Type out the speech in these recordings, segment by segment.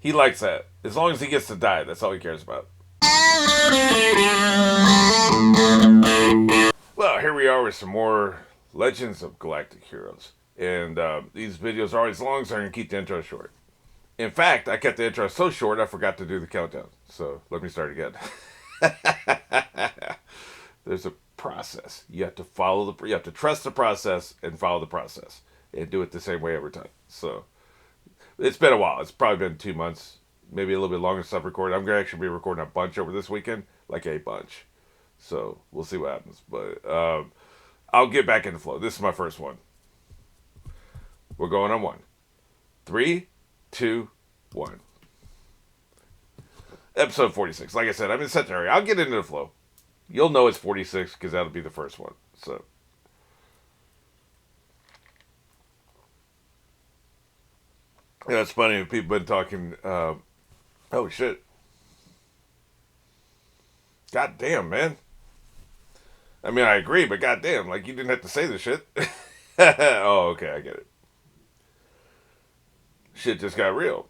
He likes that. As long as he gets to die, that's all he cares about. Well, here we are with some more Legends of Galactic Heroes. And these videos are always long, so I'm going to keep the intro short. In fact, I kept the intro so short, I forgot to do the countdown. So let me start again. There's a process. You have to follow you have to trust the process and follow the process, and do it the same way every time. So it's been a while. It's probably been 2 months, maybe a little bit longer since I've recorded. I'm gonna actually be recording a bunch over this weekend, like a bunch. So we'll see what happens. But I'll get back in the flow. This is my first one. We're going on one. Three, two, one. Episode 46. Like I said, I'm in such an area. I'll get into the flow. You'll know it's 46 because that'll be the first one. So. Yeah, it's funny. People been talking. Oh, shit. God damn, man. I mean, I agree, but goddamn, like, you didn't have to say the shit. Oh, okay, I get it. Shit just got real.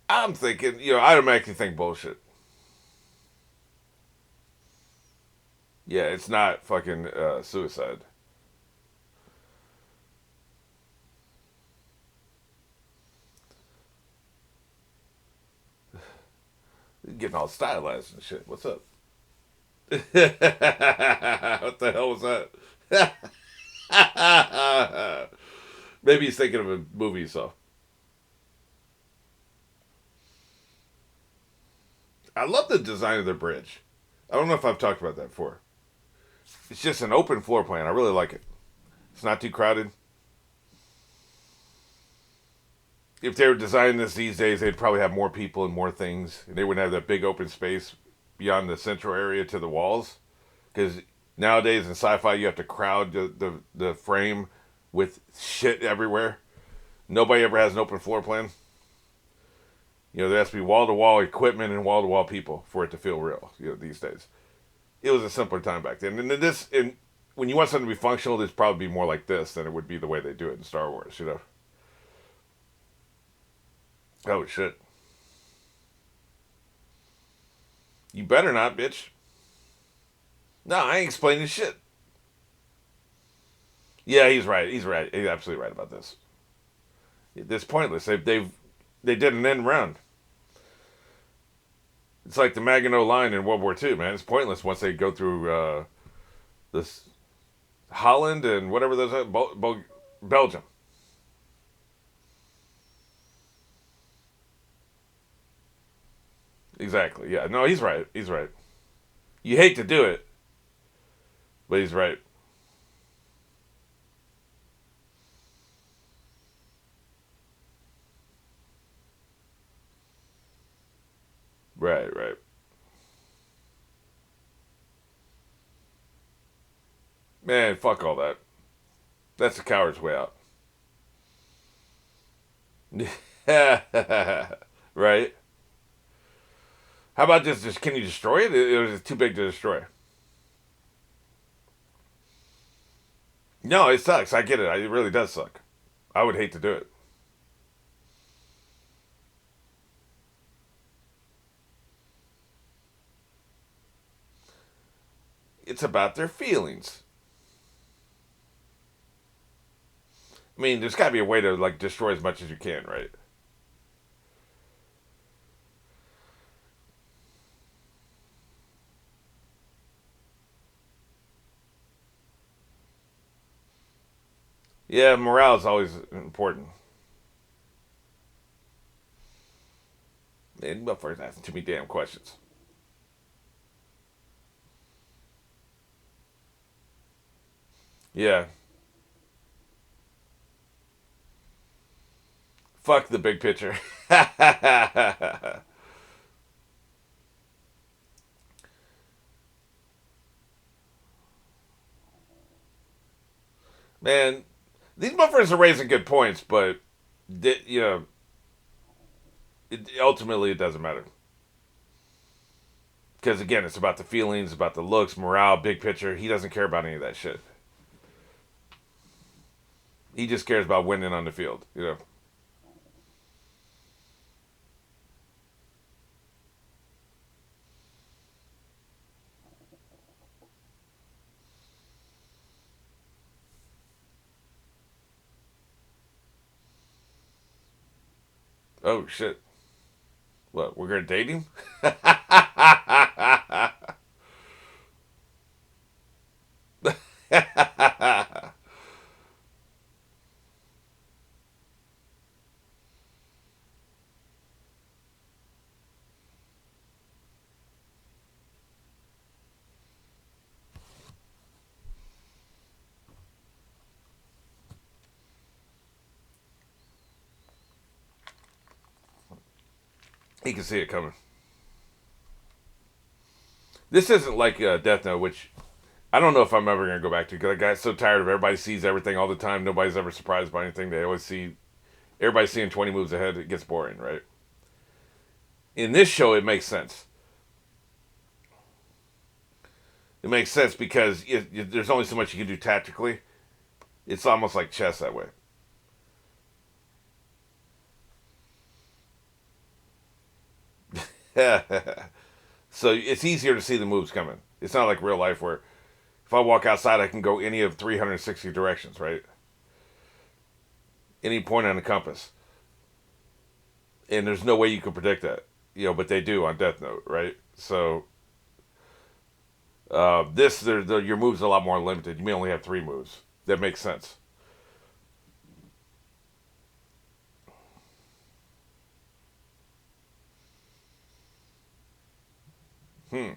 I'm thinking, I automatically think bullshit. Yeah, it's not fucking suicide. Getting all stylized and shit. What's up? What the hell was that? Maybe he's thinking of a movie he saw. I love the design of the bridge. I don't know if I've talked about that before. It's just an open floor plan. I really like it. It's not too crowded. If they were designing this these days, they'd probably have more people and more things. And they wouldn't have that big open space beyond the central area to the walls. Because nowadays in sci-fi, you have to crowd the frame with shit everywhere. Nobody ever has an open floor plan. There has to be wall-to-wall equipment and wall-to-wall people for it to feel real, these days. It was a simpler time back then. And when you want something to be functional, it'd probably be more like this than it would be the way they do it in Star Wars. Oh, shit. You better not, bitch. No, I ain't explaining shit. Yeah, he's right. He's right. He's absolutely right about this. It's pointless. They did an end round. It's like the Maginot Line in World War II, man. It's pointless once they go through this Holland and whatever those are, Belgium. Exactly. Yeah. No, he's right. He's right. You hate to do it, but he's right. Right. Right. Man, fuck all that. That's the coward's way out. Right. How about this? Just can you destroy it? It was too big to destroy. No, it sucks. I get it. It really does suck. I would hate to do it. It's about their feelings. I mean, there's got to be a way to like destroy as much as you can, right? Yeah, morale is always important. And motherfuckers asking too many damn questions. Yeah, fuck the big picture. Man, these motherfuckers are raising good points, but ultimately it doesn't matter because again, it's about the feelings, about the looks, morale, big picture. He doesn't care about any of that shit. He just cares about winning on the field. Oh shit! What? We're gonna date him? He can see it coming. This isn't like Death Note, which I don't know if I'm ever gonna go back to because I got so tired of everybody sees everything all the time. Nobody's ever surprised by anything. They always see everybody seeing 20 moves ahead. It gets boring, right? In this show, it makes sense. It makes sense because there's only so much you can do tactically. It's almost like chess that way. So it's easier to see the moves coming. It's not like real life where if I walk outside, I can go any of 360 directions, right? Any point on the compass. And there's no way you can predict that. But they do on Death Note, right? So your moves are a lot more limited. You may only have three moves. That makes sense. Hmm.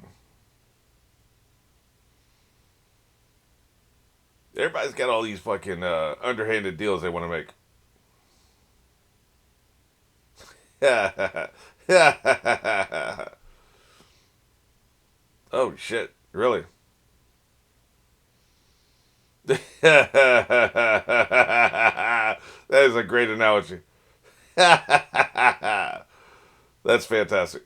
Everybody's got all these fucking underhanded deals they want to make. Oh shit! Really? That is a great analogy. That's fantastic.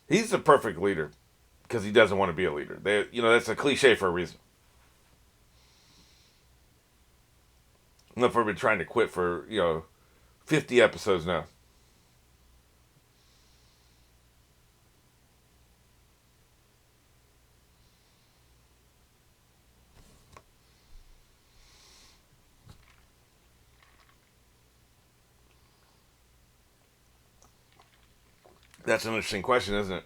He's the perfect leader because he doesn't want to be a leader. That's a cliche for a reason. Enough for been trying to quit for 50 episodes now. That's an interesting question, isn't it?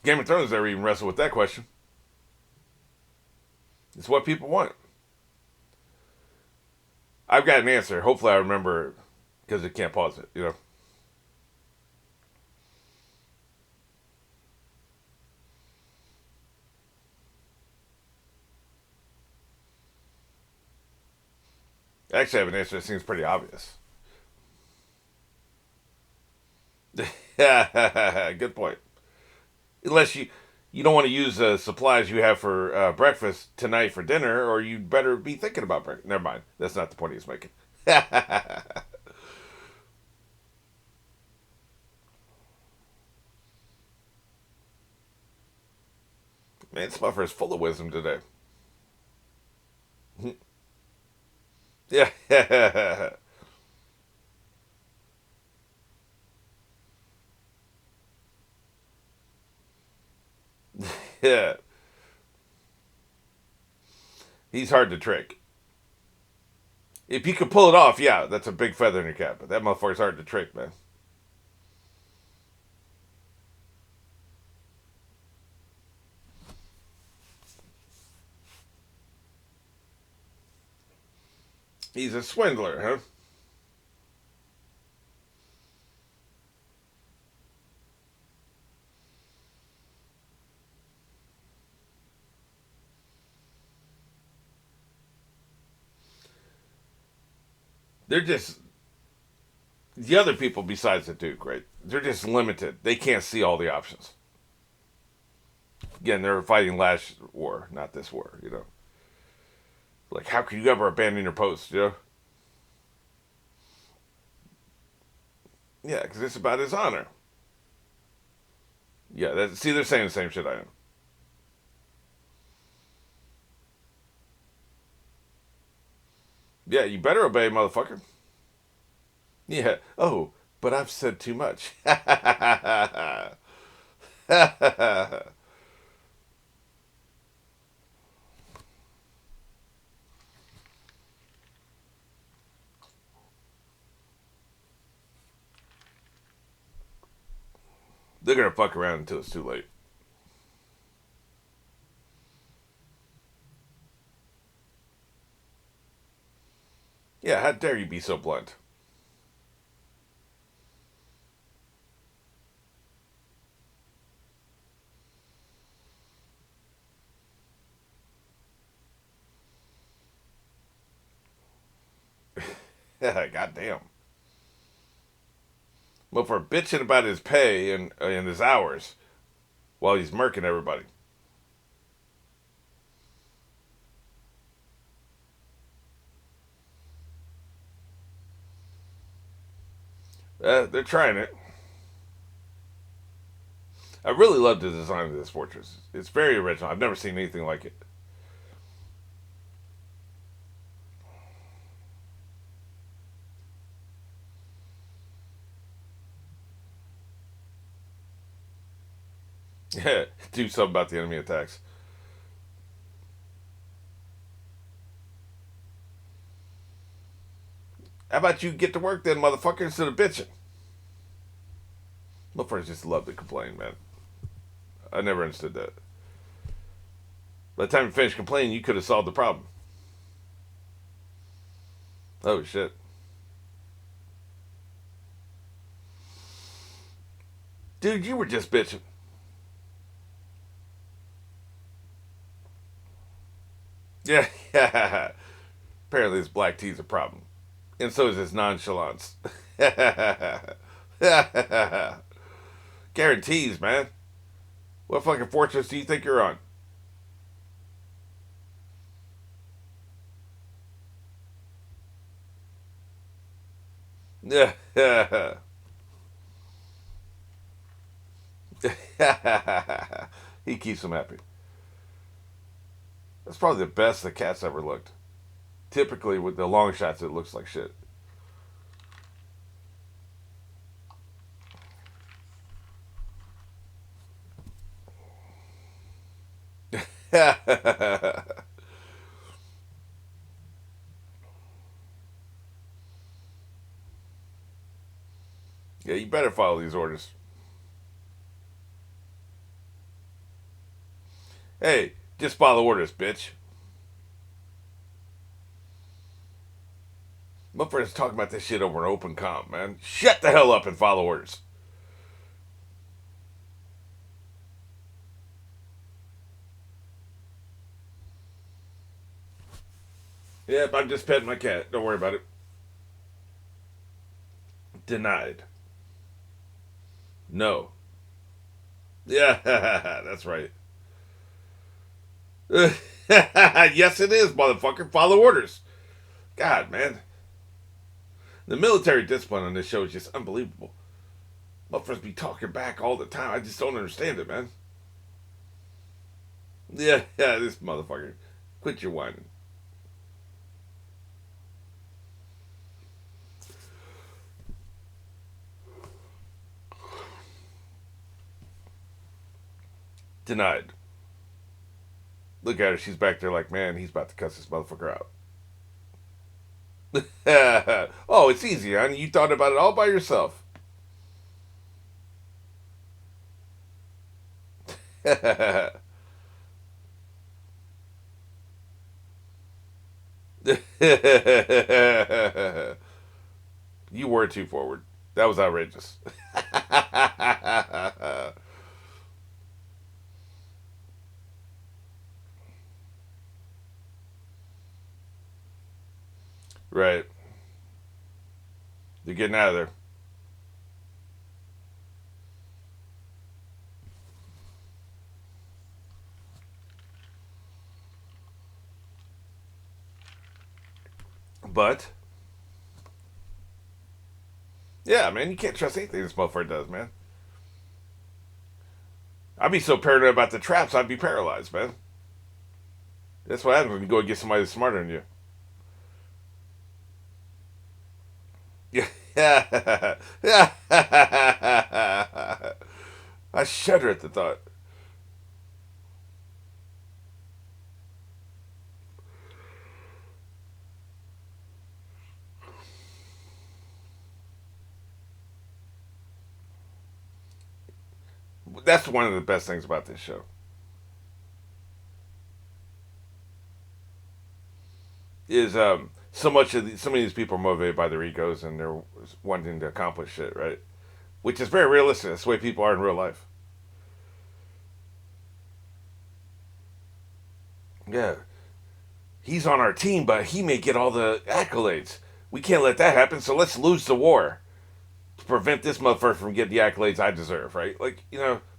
Game of Thrones never even wrestled with that question. It's what people want. I've got an answer. Hopefully, I remember because it can't pause it. Actually, I have an answer that seems pretty obvious. Good point. Unless you don't want to use the supplies you have for breakfast tonight for dinner, or you better be thinking about breakfast. Never mind. That's not the point he's making. Man, Spuffer is full of wisdom today. Yeah. Yeah. He's hard to trick. If you could pull it off, yeah, that's a big feather in your cap. But that motherfucker's hard to trick, man. He's a swindler, huh? They're just the other people besides the Duke, right? They're just limited. They can't see all the options. Again, they're fighting last war, not this war. Like, how could you ever abandon your post? Yeah, because it's about his honor. Yeah, see, they're saying the same shit I am. Yeah, you better obey, motherfucker. Yeah. Oh, but I've said too much. They're gonna fuck around until it's too late. Yeah, how dare you be so blunt? Yeah, goddamn. But for bitching about his pay and his hours while he's murking everybody. They're trying it. I really love the design of this fortress. It's very original. I've never seen anything like it. Yeah, do something about the enemy attacks. How about you get to work then, motherfucker, instead of bitching? Motherfuckers just love to complain, man. I never understood that. By the time you finish complaining, you could have solved the problem. Oh shit. Dude, you were just bitching. Yeah, yeah. Apparently this black tea's a problem. And so is his nonchalance. Guarantees, man. What fucking fortress do you think you're on? Yeah. He keeps him happy. That's probably the best the cat's ever looked. Typically, with the long shots, it looks like shit. Yeah, you better follow these orders. Hey, just follow orders, bitch. My friends talking about this shit over an open comp, man. Shut the hell up and follow orders. Yep, I'm just petting my cat. Don't worry about it. Denied. No. Yeah, that's right. Yes, it is, motherfucker. Follow orders. God, man. The military discipline on this show is just unbelievable. Motherfuckers be talking back all the time. I just don't understand it, man. Yeah, yeah, this motherfucker. Quit your whining. Denied. Look at her. She's back there like, man, he's about to cuss this motherfucker out. Oh, it's easy, honey. You thought about it all by yourself. You were too forward. That was outrageous. Right. You're getting out of there. But, yeah, man, you can't trust anything this motherfucker does, man. I'd be so paranoid about the traps, I'd be paralyzed, man. That's what happens when you go and get somebody that's smarter than you. Yeah. Yeah. I shudder at the thought. That's one of the best things about this show. Is so many of these people are motivated by their egos and they're wanting to accomplish shit, right? Which is very realistic. That's the way people are in real life. Yeah, he's on our team, but he may get all the accolades. We can't let that happen, so let's lose the war to prevent this motherfucker from getting the accolades I deserve, right? Like,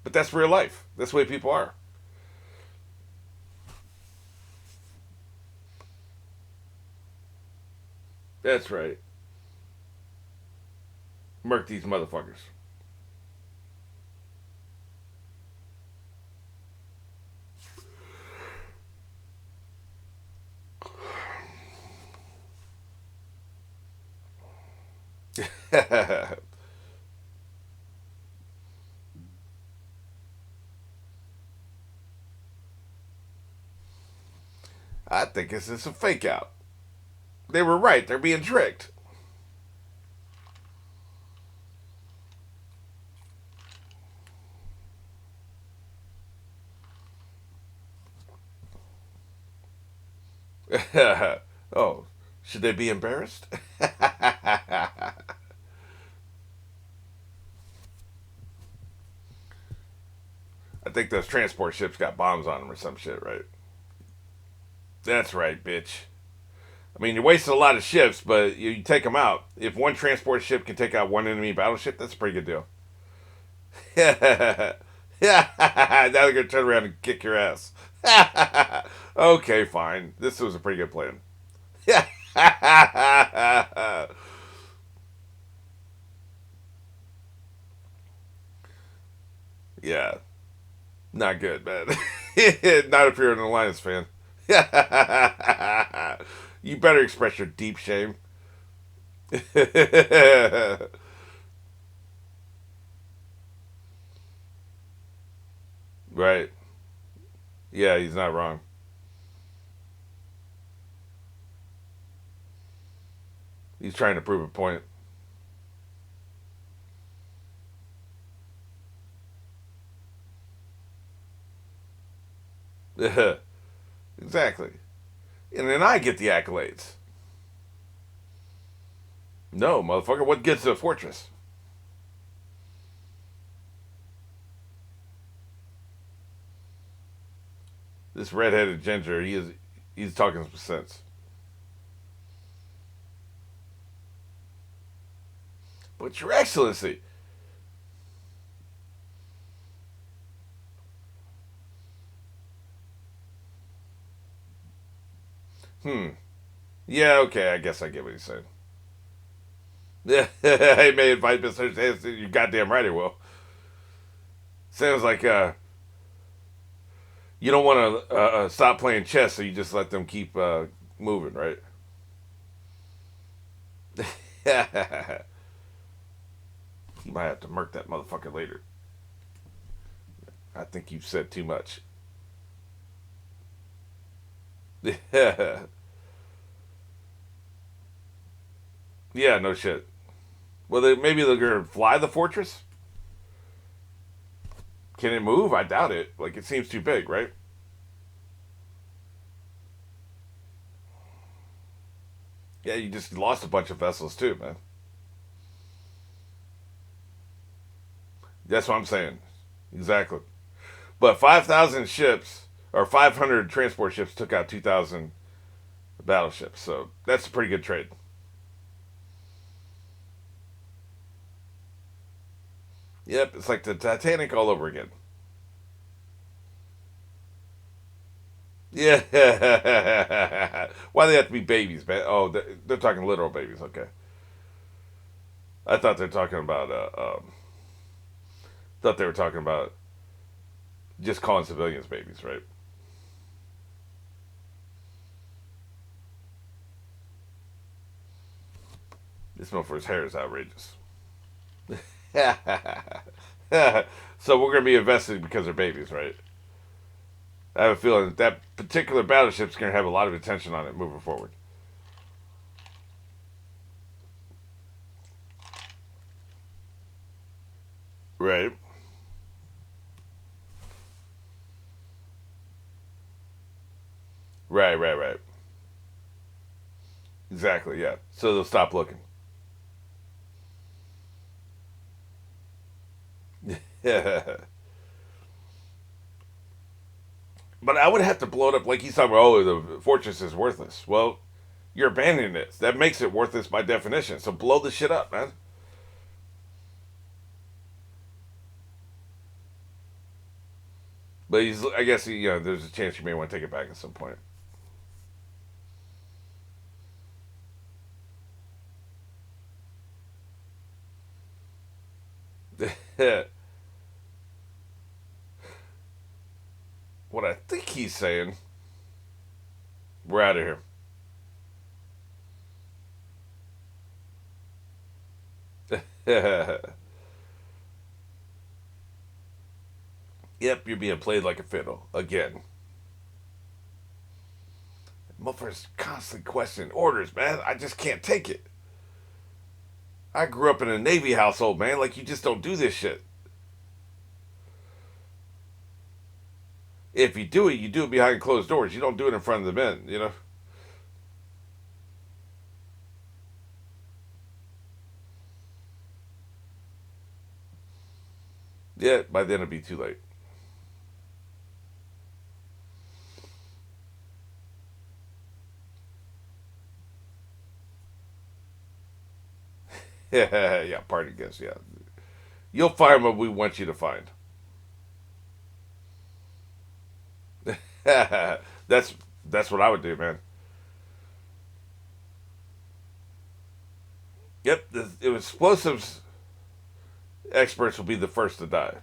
but that's real life. That's the way people are. That's right. Murk these motherfuckers. I think this is a fake out. They were right. They're being tricked. Oh, should they be embarrassed? I think those transport ships got bombs on them or some shit, right? That's right, bitch. I mean, you're wasting a lot of ships, but you take them out. If one transport ship can take out one enemy battleship, that's a pretty good deal. Yeah. Now they're going to turn around and kick your ass. Okay, fine. This was a pretty good plan. Yeah. Not good, man. Not if you're an Alliance fan. You better express your deep shame. Right. Yeah, he's not wrong. He's trying to prove a point. Exactly. And then I get the accolades. No, motherfucker, what gets to a fortress? This redheaded ginger, he's talking some sense. But your excellency. Hmm. Yeah, okay, I guess I get what he's saying. Yeah, I may invite misunderstandings. You goddamn right I will. Sounds like you don't want to stop playing chess, so you just let them keep moving, right? You might have to murk that motherfucker later. I think you've said too much. Yeah, yeah, no shit. Well, maybe they're gonna fly the fortress. Can it move? I doubt it. Like it seems too big, right? Yeah, you just lost a bunch of vessels too, man. That's what I'm saying. Exactly. But 5,000 ships or 500 transport ships took out 2,000 battleships. So that's a pretty good trade. Yep, it's like the Titanic all over again. Yeah. Why do they have to be babies, man? Oh, they're talking literal babies. Okay. I thought they're talking about. Thought they were talking about just calling civilians babies, right? This motherfucker's hair is outrageous. So we're gonna be invested because they're babies, right? I have a feeling that particular battleship's gonna have a lot of attention on it moving forward. Right. Right, right, right. Exactly, yeah. So they'll stop looking. Yeah. But I would have to blow it up like he's talking about, oh, the fortress is worthless. Well, you're abandoning it. That makes it worthless by definition. So blow the shit up, man. But he's, I guess, there's a chance you may want to take it back at some point. What I think he's saying, we're out of here. Yep, you're being played like a fiddle again. Motherfuckers constantly questioning orders, man. I just can't take it. I grew up in a Navy household, man. Like, you just don't do this shit. If you do it behind closed doors. You don't do it in front of the men. Yeah, by then it'll be too late. Yeah, yeah, party guests, yeah. You'll find what we want you to find. that's that's what I would do, man. Yep, the explosives experts will be the first to die.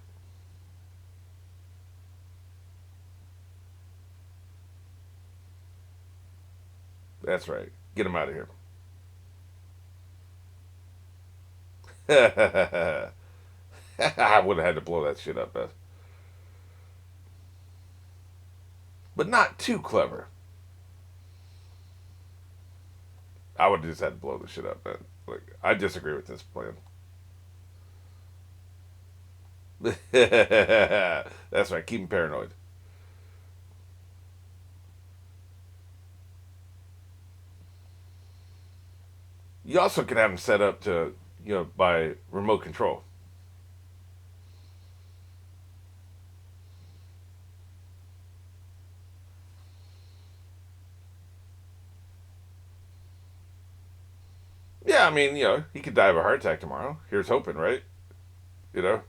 That's right. Get them out of here. I would have had to blow that shit up, but not too clever. I would have just had to blow the shit up, man. Like, I disagree with this plan. That's right. Keep him paranoid. You also can have him set up to, by remote control. Yeah, I mean, he could die of a heart attack tomorrow. Here's hoping, right? You know,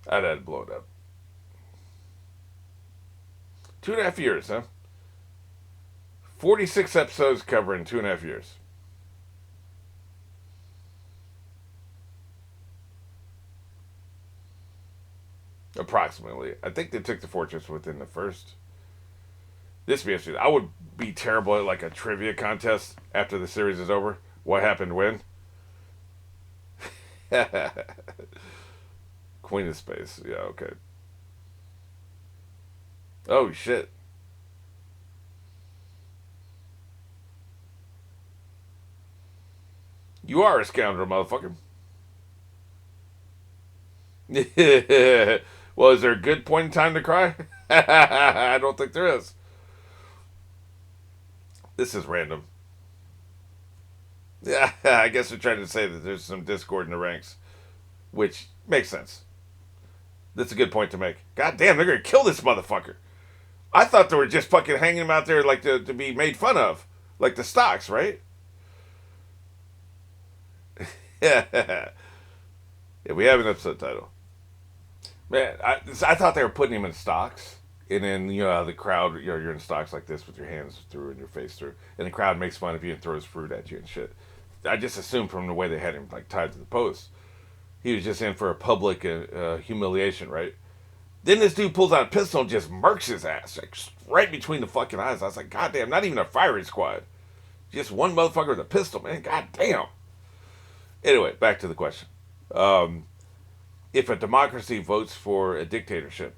I'd had to blow it up. 2.5 years, huh? 46 episodes covering 2.5 years. Approximately. I think they took the fortress within the first. This be interesting. I would be terrible at like a trivia contest after the series is over. What happened when? Queen of Space. Yeah, okay. Oh, shit. You are a scoundrel, motherfucker. Well, is there a good point in time to cry? I don't think there is. This is random. Yeah, I guess they're trying to say that there's some discord in the ranks, which makes sense. That's a good point to make. God damn, they're gonna kill this motherfucker. I thought they were just fucking hanging him out there like to be made fun of, like the stocks, right? Yeah, yeah. We have an episode title. Man, I thought they were putting him in stocks, and then the crowd, you're in stocks like this with your hands through and your face through, and the crowd makes fun of you and throws fruit at you and shit. I just assumed from the way they had him like tied to the post, he was just in for a public humiliation, right? Then this dude pulls out a pistol and just murks his ass, like right between the fucking eyes. I was like, God damn, not even a firing squad, just one motherfucker with a pistol, man. God damn. Anyway, back to the question. Um, if a democracy votes for a dictatorship,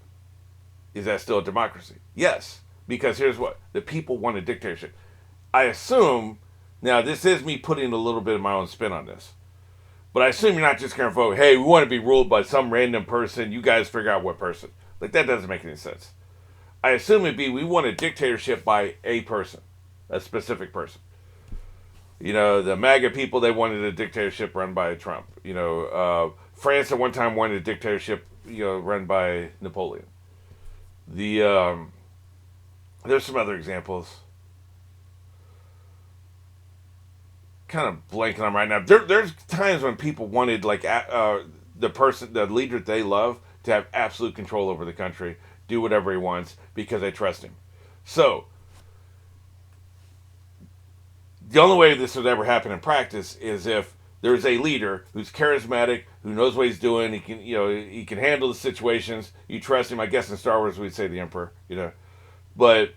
is that still a democracy? Yes. Because here's what the people want a dictatorship. I assume, now this is me putting a little bit of my own spin on this, but I assume you're not just going to vote, hey, we want to be ruled by some random person, you guys figure out what person. Like, that doesn't make any sense. I assume it'd be we want a dictatorship by a person, a specific person. You know, the MAGA people, they wanted a dictatorship run by Trump. You know, France at one time wanted a dictatorship, you know, run by Napoleon. The there's some other examples. Kind of blanking on right now. There's times when people wanted like the leader they love, to have absolute control over the country, do whatever he wants because they trust him. So the only way this would ever happen in practice is if there's a leader who's charismatic, who knows what he's doing. He can handle the situations. You trust him. I guess in Star Wars we'd say the Emperor. But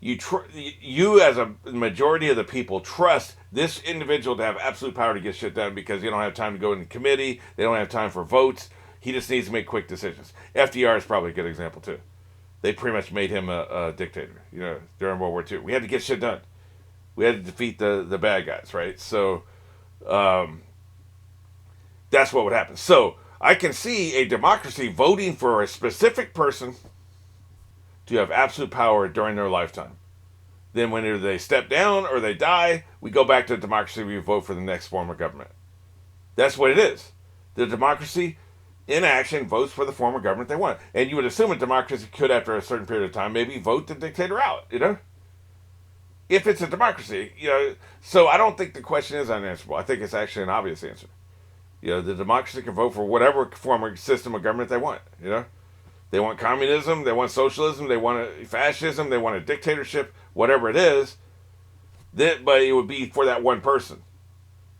you as a majority of the people trust this individual to have absolute power to get shit done because they don't have time to go into committee. They don't have time for votes. He just needs to make quick decisions. FDR is probably a good example too. They pretty much made him a dictator. During World War II, we had to get shit done. We had to defeat the bad guys, right? So that's what would happen. So I can see a democracy voting for a specific person to have absolute power during their lifetime. Then when either they step down or they die, we go back to democracy. We vote for the next form of government. That's what it is. The democracy in action votes for the form of government they want. And you would assume a democracy could, after a certain period of time, maybe vote the dictator out, if it's a democracy, So I don't think the question is unanswerable. I think it's actually an obvious answer. The democracy can vote for whatever form of system of government they want. They want communism, they want socialism, they want fascism, they want a dictatorship, whatever it is. But it would be for that one person.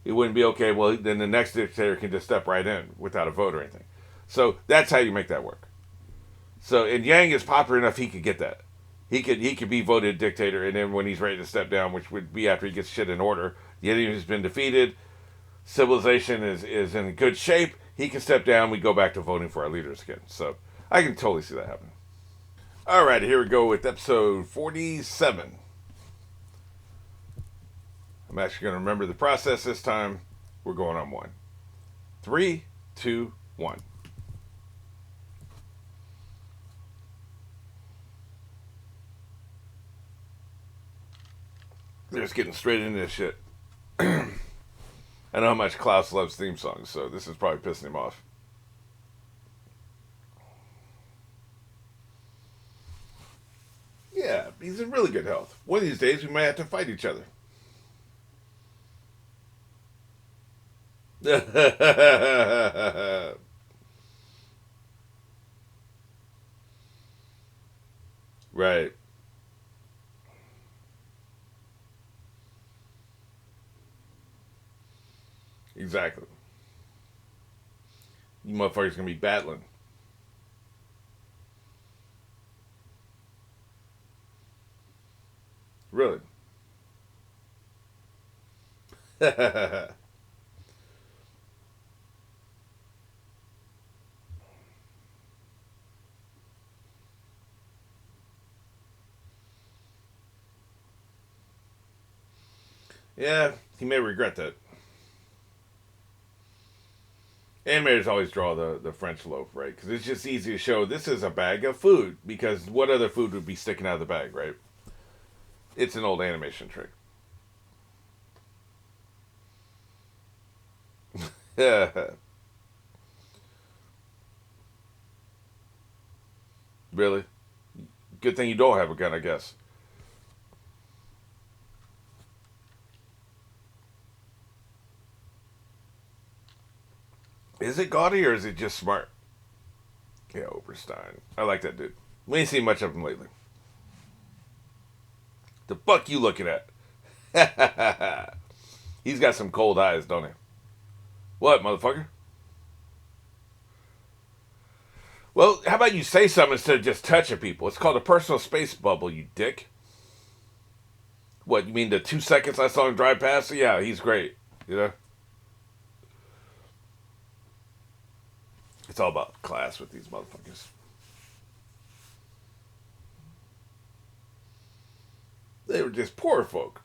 It wouldn't be, okay, well, then the next dictator can just step right in without a vote or anything. So that's how you make that work. So, and Yang is popular enough, he could get that. He could be voted dictator, and then when he's ready to step down, which would be after he gets shit in order, the enemy has been defeated, civilization is in good shape, he can step down, we go back to voting for our leaders again. So I can totally see that happening. All right, here we go with episode 47. I'm actually going to remember the process this time. We're going on one. 3, 2, 1. They're just getting straight into this shit. I know how much Klaus loves theme songs, so this is probably pissing him off. Yeah, he's in really good health. One of these days, we might have to fight each other. Right. Exactly. You motherfuckers gonna be battling. Really? Yeah, he may regret that. Animators always draw the French loaf, right? Because it's just easy to show this is a bag of food. Because what other food would be sticking out of the bag, right? It's an old animation trick. Really? Good thing you don't have a gun, I guess. Is it gaudy or is it just smart? Yeah, Oberstein. I like that dude. We ain't seen much of him lately. The fuck you looking at? He's got some cold eyes, don't he? What, motherfucker? Well, how about you say something instead of just touching people? It's called a personal space bubble, you dick. What, you mean the 2 seconds I saw him drive past? Yeah, he's great. It's all about class with these motherfuckers. They were just poor folk.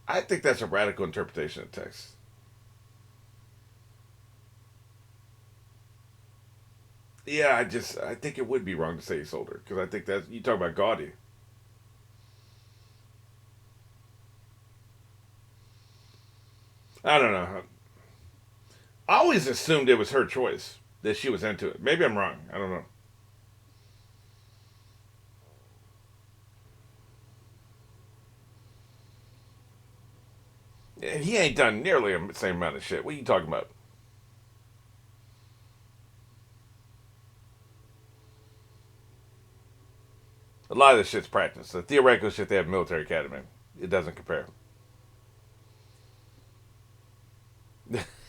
I think that's a radical interpretation of text. Yeah, I think it would be wrong to say he sold her because I think that you talk about gaudy. I don't know. I always assumed it was her choice that she was into it. Maybe I'm wrong. I don't know. He ain't done nearly the same amount of shit. What are you talking about? A lot of this shit's practice. The theoretical shit they have military academy. It doesn't compare.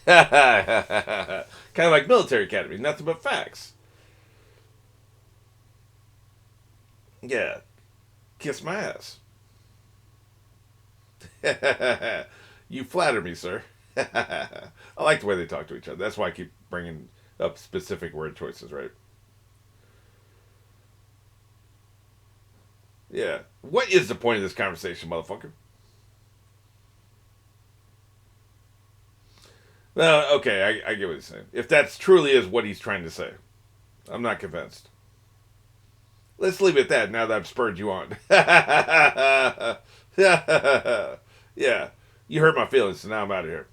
Kind of like military academy. Nothing but facts. Yeah. Kiss my ass. You flatter me, sir. I like the way they talk to each other. That's why I keep bringing up specific word choices, right? Yeah. What is the point of this conversation, motherfucker? No, okay, I get what he's saying. If that's truly is what he's trying to say, I'm not convinced. Let's leave it at that now that I've spurred you on. Yeah. You hurt my feelings, so now I'm out of here.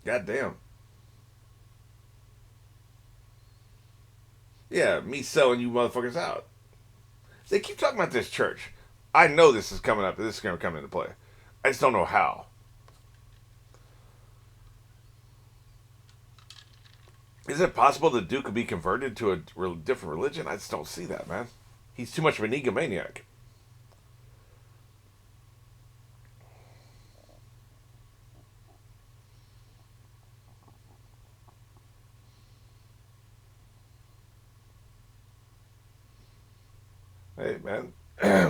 God damn. Yeah, me selling you motherfuckers out. They keep talking about this church. I know this is coming up. This is going to come into play. I just don't know how. Is it possible the Duke could be converted to a different religion? I just don't see that, man. He's too much of an egomaniac. Hey, man.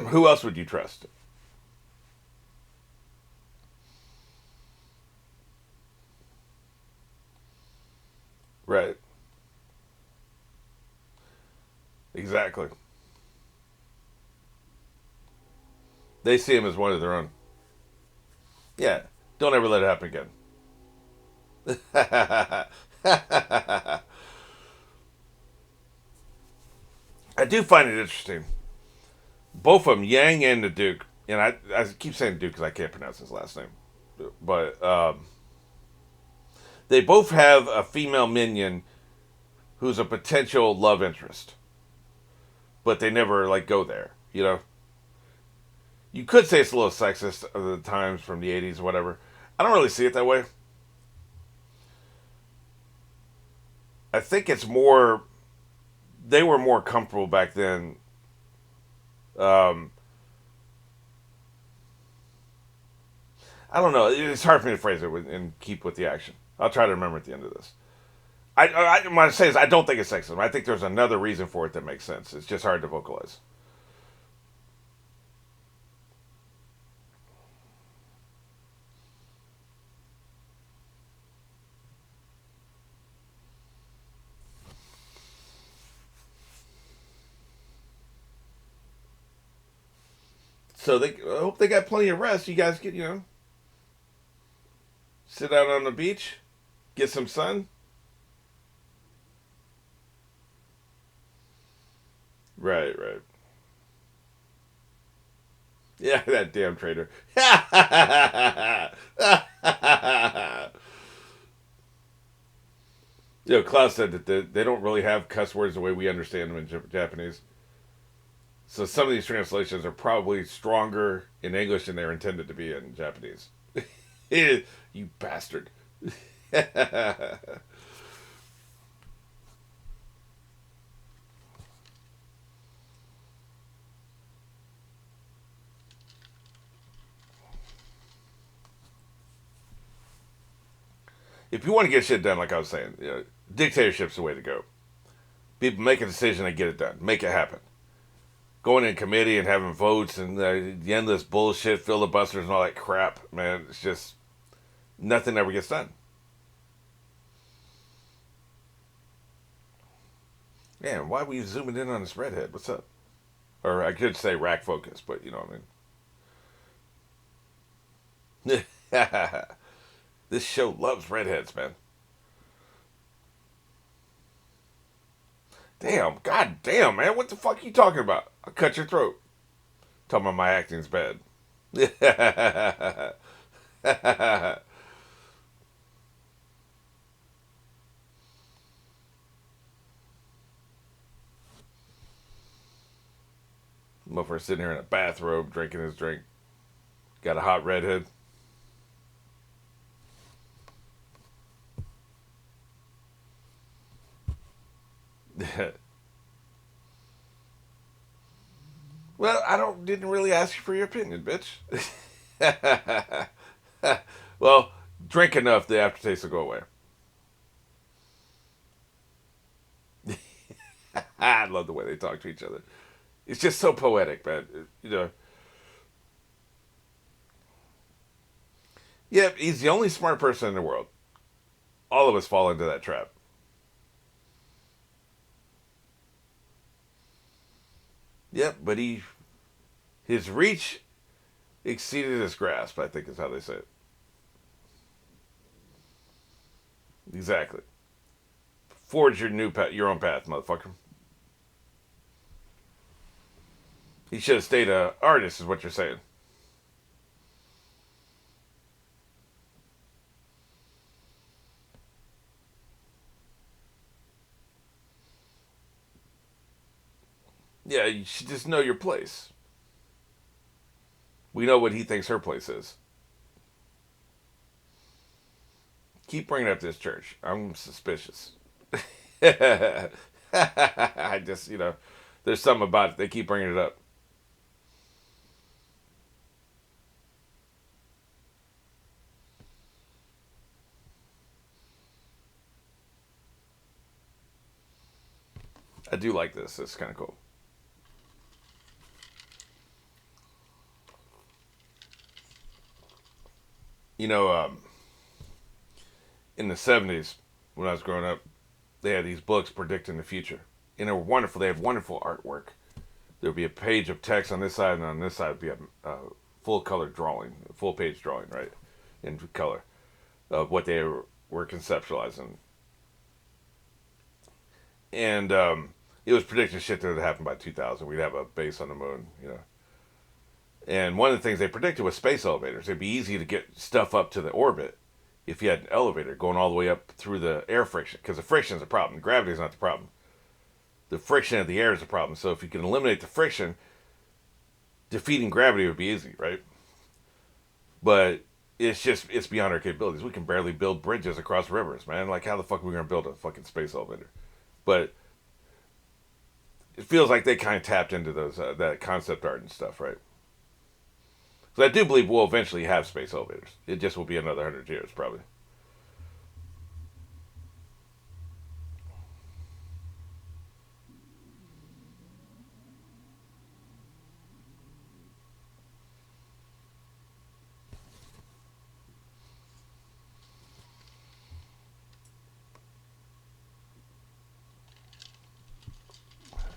Who else would you trust? Right. Exactly. They see him as one of their own. Yeah. Don't ever let it happen again. I do find it interesting. Both of them, Yang and the Duke, and I keep saying Duke because I can't pronounce his last name, but they both have a female minion who's a potential love interest, but they never like go there. You know, you could say it's a little sexist of the times from the '80s, or whatever. I don't really see it that way. I think it's more they were more comfortable back then. Um, I don't know. It's hard for me to phrase it and keep with the action. I'll try to remember at the end of this. What I say is I don't think it's sexism. I think there's another reason for it that makes sense. It's just hard to vocalize. So I hope they got plenty of rest. You guys get sit out on the beach, get some sun. Right, right. Yeah, that damn traitor. Klaus said that they don't really have cuss words the way we understand them in Japanese. So some of these translations are probably stronger in English than they're intended to be in Japanese. You bastard. If you want to get shit done, like I was saying, dictatorship's the way to go. People make a decision and get it done. Make it happen. Going in committee and having votes and the endless bullshit, filibusters and all that crap, man, it's just Nothing ever gets done. Man, why were you zooming in on this redhead? What's up? Or I could say rack focus, but you know what I mean. This show loves redheads, man. Damn, god damn, man. What the fuck are you talking about? I'll cut your throat. Talking about my acting's bad. Motherfucker sitting here in a bathrobe drinking his drink. Got a hot redhead. Well, didn't really ask you for your opinion, bitch. Well, drink enough, the aftertaste will go away. I love the way they talk to each other. It's just so poetic, man. You know. Yep, he's the only smart person in the world. All of us fall into that trap. Yep, but his reach exceeded his grasp, I think is how they say it. Exactly. Forge your new path, your own path, motherfucker. He should have stayed a artist, is what you're saying. Yeah, you should just know your place. We know what he thinks her place is. Keep bringing up this church. I'm suspicious. I just, there's something about it. They keep bringing it up. I do like this. It's kind of cool. You know, in the 70s, when I was growing up, they had these books predicting the future. And they were wonderful. They have wonderful artwork. There would be a page of text on this side, and on this side would be a full color drawing, a full page drawing, right? In color of what they were conceptualizing. And it was predicting shit that would happen by 2000. We'd have a base on the moon. And one of the things they predicted was space elevators. It'd be easy to get stuff up to the orbit if you had an elevator going all the way up through the air friction, because the friction is a problem. Gravity is not the problem. The friction of the air is the problem. So if you can eliminate the friction, defeating gravity would be easy, right? But it's beyond our capabilities. We can barely build bridges across rivers, man. Like, how the fuck are we gonna build a fucking space elevator? But it feels like they kind of tapped into those that concept art and stuff, right? So I do believe we'll eventually have space elevators. It just will be another 100 years, probably.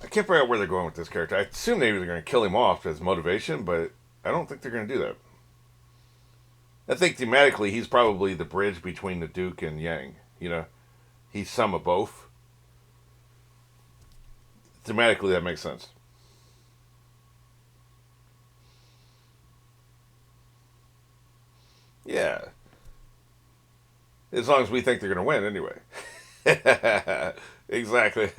I can't figure out where they're going with this character. I assume they were going to kill him off as motivation, but I don't think they're going to do that. I think thematically, he's probably the bridge between the Duke and Yang. He's some of both. Thematically, that makes sense. Yeah, as long as we think they're going to win, anyway. Exactly.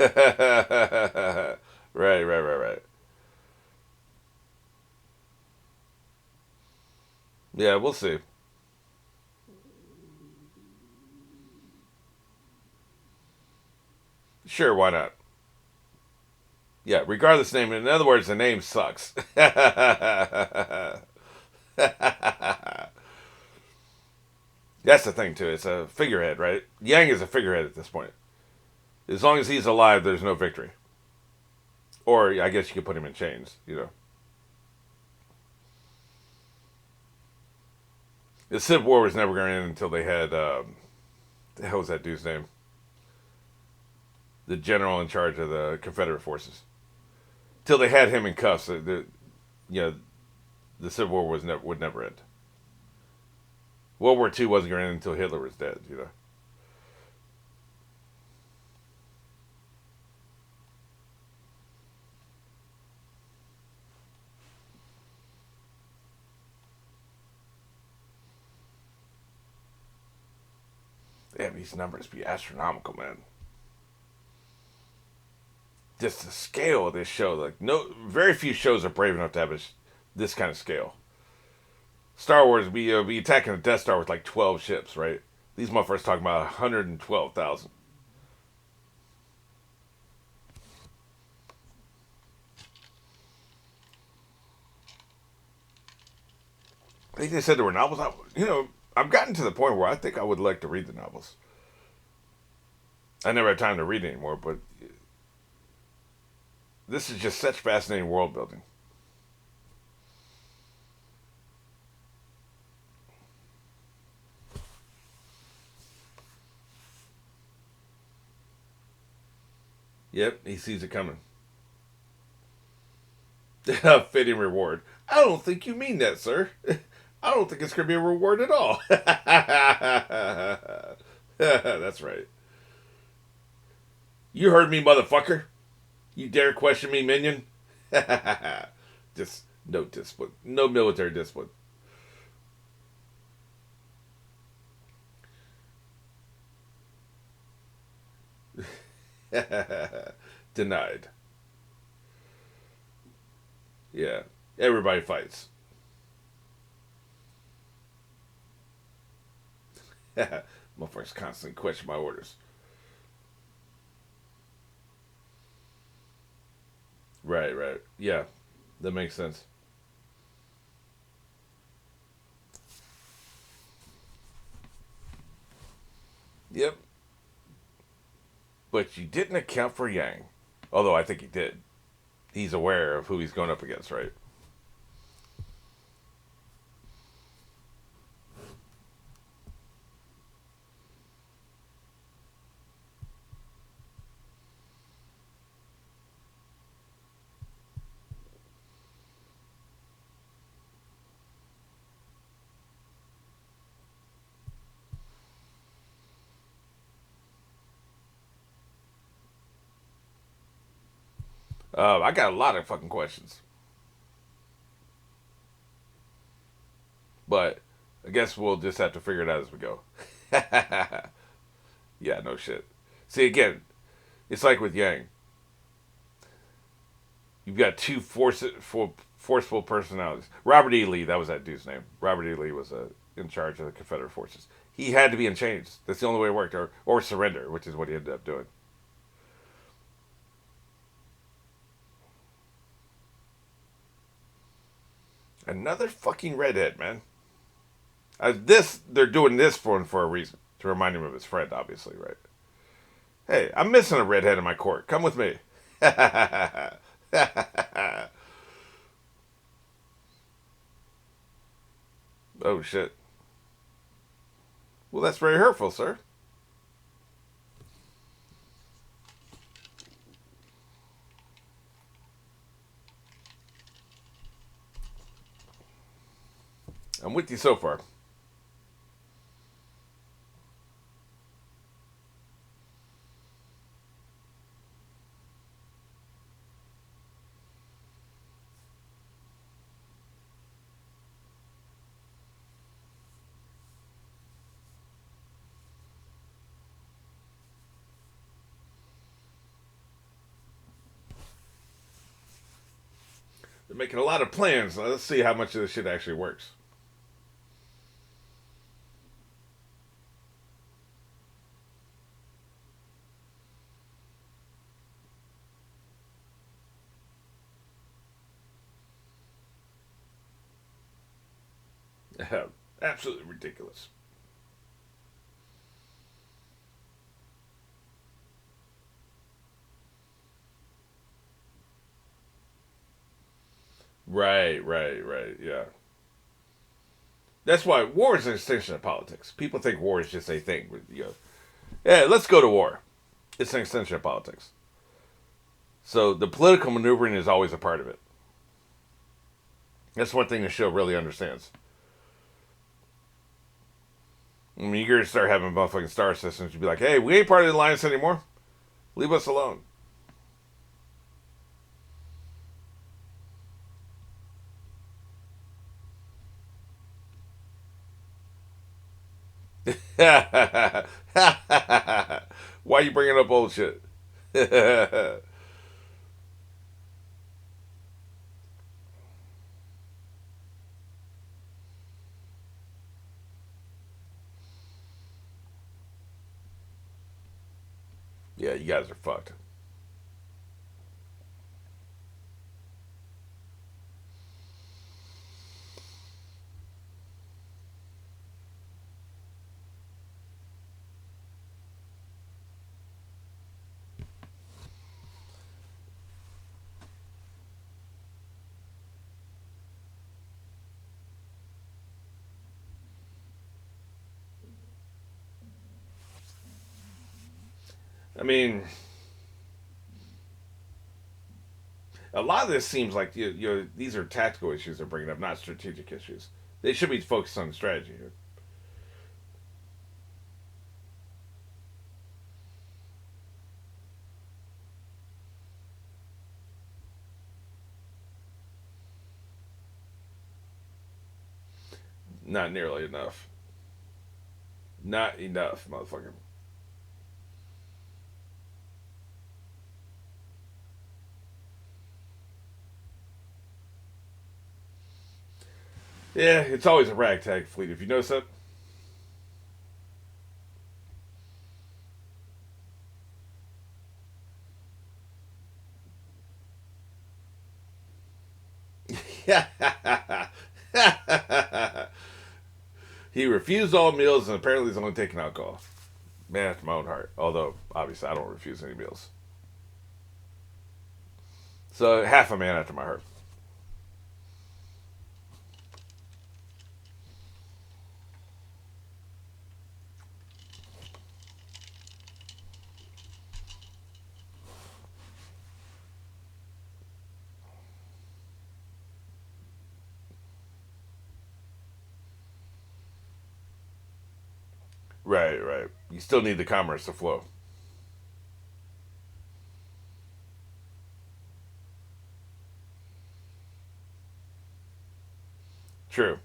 Right. Yeah, we'll see. Sure, why not? Yeah, regardless name. In other words, the name sucks. That's the thing too. It's a figurehead, right? Yang is a figurehead at this point. As long as he's alive, there's no victory. Or I guess you could put him in chains. The Civil War was never going to end until they had the hell was that dude's name? The general in charge of the Confederate forces. Till they had him in cuffs, you know, the Civil War would never end. World War II wasn't going to end until Hitler was dead. You know. Damn, these numbers be astronomical, man. Just the scale of this show, like no, very few shows are brave enough to have this kind of scale. Star Wars be attacking the Death Star with like 12 ships, right? These motherfuckers talking about 112,000. I think they said there were novels. I've gotten to the point where I think I would like to read the novels. I never had time to read anymore, but this is just such fascinating world building. Yep, he sees it coming. Fitting reward. I don't think you mean that, sir. I don't think it's going to be a reward at all. That's right. You heard me, motherfucker. You dare question me, minion? Just no discipline. No military discipline. Denied. Yeah. Everybody fights. Motherfuckers constantly question my orders. Right, right. Yeah. That makes sense. Yep. But you didn't account for Yang. Although I think he did. He's aware of who he's going up against, right? I got a lot of fucking questions. But I guess we'll just have to figure it out as we go. Yeah, no shit. See, again, it's like with Yang. You've got two forceful personalities. Robert E. Lee, that was that dude's name. Robert E. Lee was in charge of the Confederate forces. He had to be in chains. That's the only way it worked, or surrender, which is what he ended up doing. Another fucking redhead, man. They're doing this for a reason to remind him of his friend, obviously, right? Hey, I'm missing a redhead in my court. Come with me. Oh shit. Well, that's very hurtful, sir. I'm with you so far. They're making a lot of plans. Let's see how much of this shit actually works. Absolutely ridiculous. Right, right, right. Yeah. That's why war is an extension of politics. People think war is just a thing. But, yeah, let's go to war. It's an extension of politics. So the political maneuvering is always a part of it. That's one thing the show really understands. I mean, you're gonna start having motherfucking star systems. You'd be like, hey, we ain't part of the alliance anymore. Leave us alone. Why you bringing up old shit? Yeah, you guys are fucked. I mean, a lot of this seems like these are tactical issues they're bringing up, not strategic issues. They should be focused on strategy here. Not nearly enough. Not enough, motherfucker. Yeah, it's always a ragtag fleet. If you notice that. Yeah. He refused all meals and apparently is only taking alcohol. Man after my own heart. Although, obviously, I don't refuse any meals. So, half a man after my heart. Right, right. You still need the commerce to flow. True.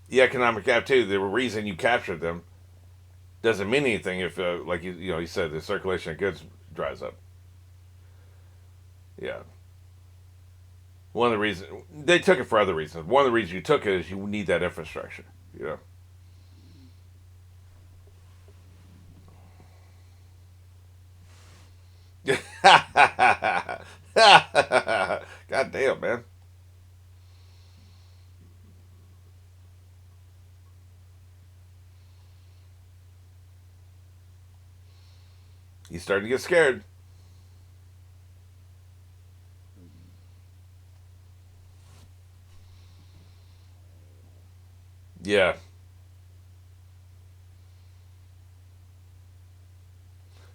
The economic gap, too, the reason you captured them doesn't mean anything if, like you said, the circulation of goods dries up. Yeah. One of the reasons they took it for other reasons. One of the reasons you took it is you need that infrastructure. You know. God damn, man. He's starting to get scared. Yeah.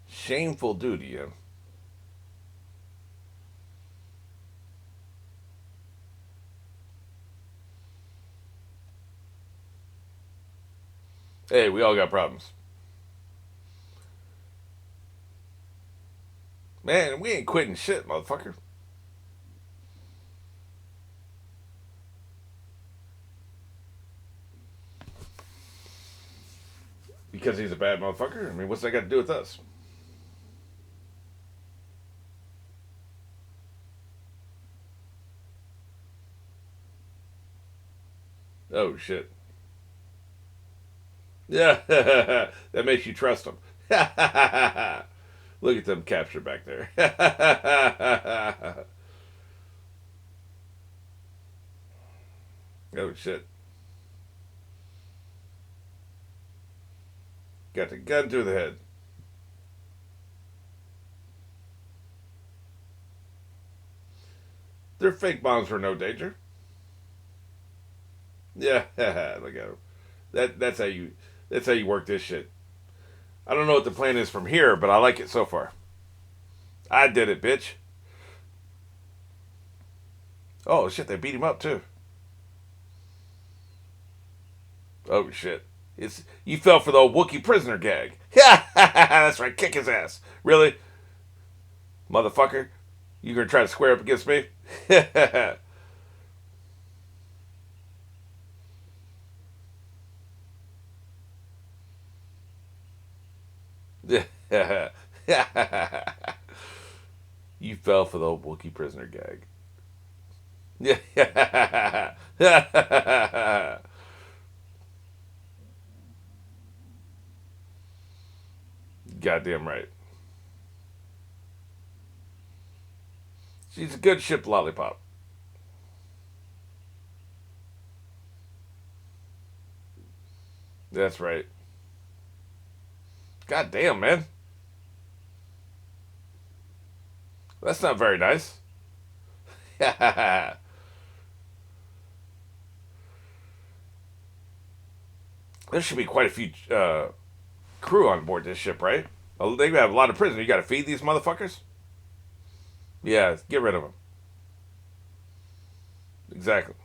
Shameful duty, yeah. Hey, we all got problems. Man, we ain't quitting shit, motherfucker. Because he's a bad motherfucker? I mean, what's that got to do with us? Oh, shit. Yeah. That makes you trust him. Look at them captured back there. Oh, shit. Got the gun to the head. Their fake bombs were no danger. Yeah, look at him. That's how you work this shit. I don't know what the plan is from here, but I like it so far. I did it, bitch. Oh shit, they beat him up too. Oh shit. It's you fell for the old Wookiee prisoner gag. Yeah, that's right. Kick his ass. Really, motherfucker? You gonna try to square up against me? You fell for the old Wookiee prisoner gag. Yeah. Goddamn right. She's a good ship lollipop. That's right. God damn, man. That's not very nice. There should be quite a few crew on board this ship, right? Well, they have a lot of prisoners. You got to feed these motherfuckers. Yeah, get rid of them. Exactly.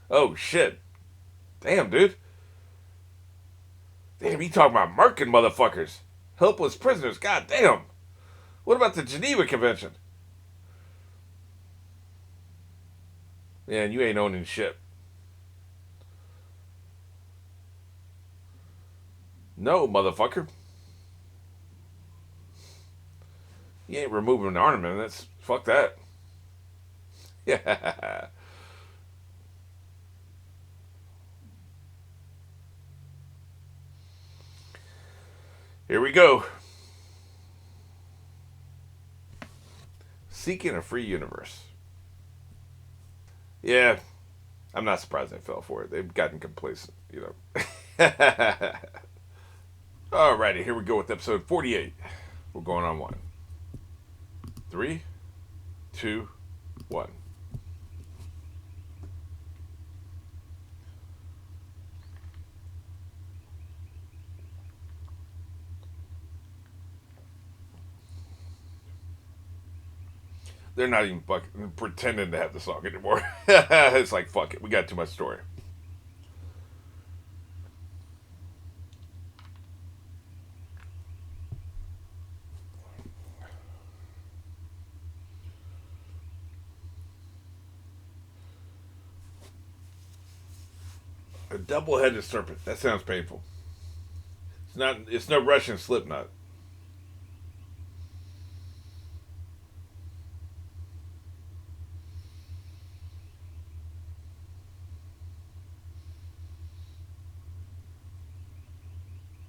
Oh shit. Damn, dude. Damn, you talking about murking motherfuckers? Helpless prisoners. God damn. What about the Geneva Convention? Man, you ain't owning shit. No, motherfucker. You ain't removing an ornament. That's fuck that. Yeah. Here we go. Seeking a free universe. Yeah, I'm not surprised they fell for it. They've gotten complacent, you know. Alrighty, here we go with episode 48. We're going on one. Three, two, one. They're not even pretending to have the song anymore. It's like, fuck it. We got too much story. A double-headed serpent. That sounds painful. It's not. It's no Russian Slipknot.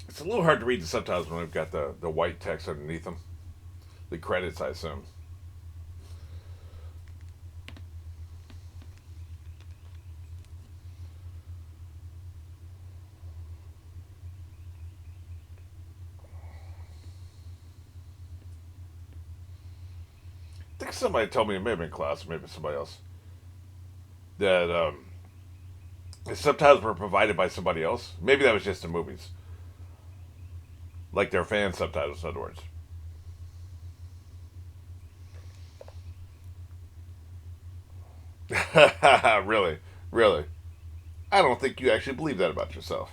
It's a little hard to read the subtitles when we've got the white text underneath them. The credits, I assume. I think somebody told me, it may have been Klaus, maybe somebody else, that the subtitles were provided by somebody else. Maybe that was just the movies. Like their fan subtitles, in other words. Really? Really? I don't think you actually believe that about yourself.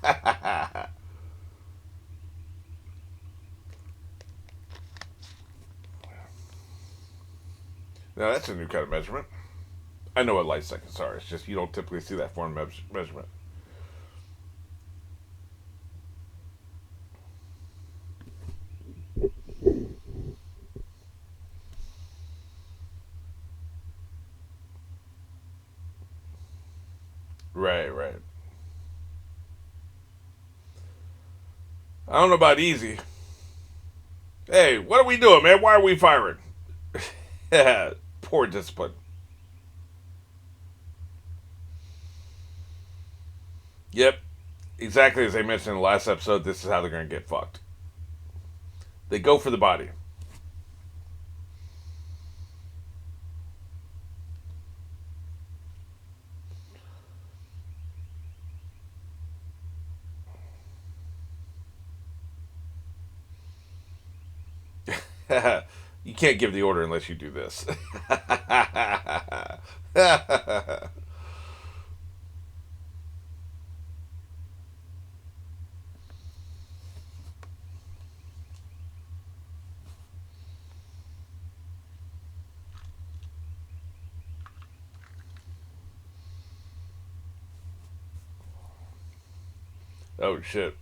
Now, that's a new kind of measurement. I know what light seconds are. It's just you don't typically see that form of measurement. Right, right. I don't know about easy. Hey, what are we doing, man? Why are we firing? Poor discipline. Yep, exactly as I mentioned in the last episode, this is how they're going to get fucked. They go for the body. You can't give the order unless you do this. Oh shit.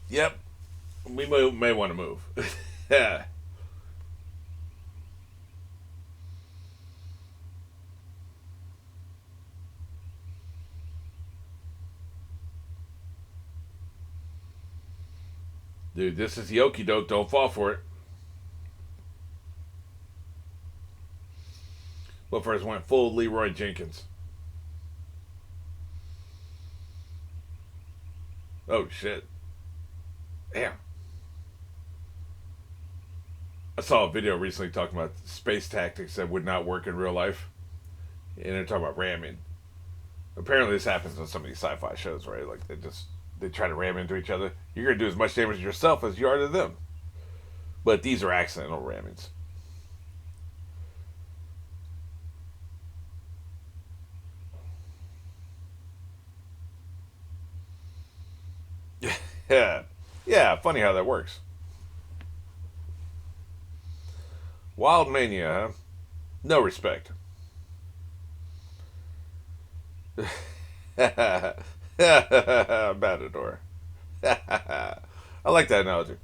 Yep. We may want to move. Yeah. Dude, this is the okey doke. Don't fall for it. But first went full Leroy Jenkins. Oh shit. Damn. I saw a video recently talking about space tactics that would not work in real life. And they're talking about ramming. Apparently this happens on some of these sci-fi shows, right? Like they try to ram into each other. You're gonna do as much damage to yourself as you are to them. But these are accidental rammings. Yeah. Yeah, funny how that works. Wild mania, huh? No respect. Matador. I like that analogy.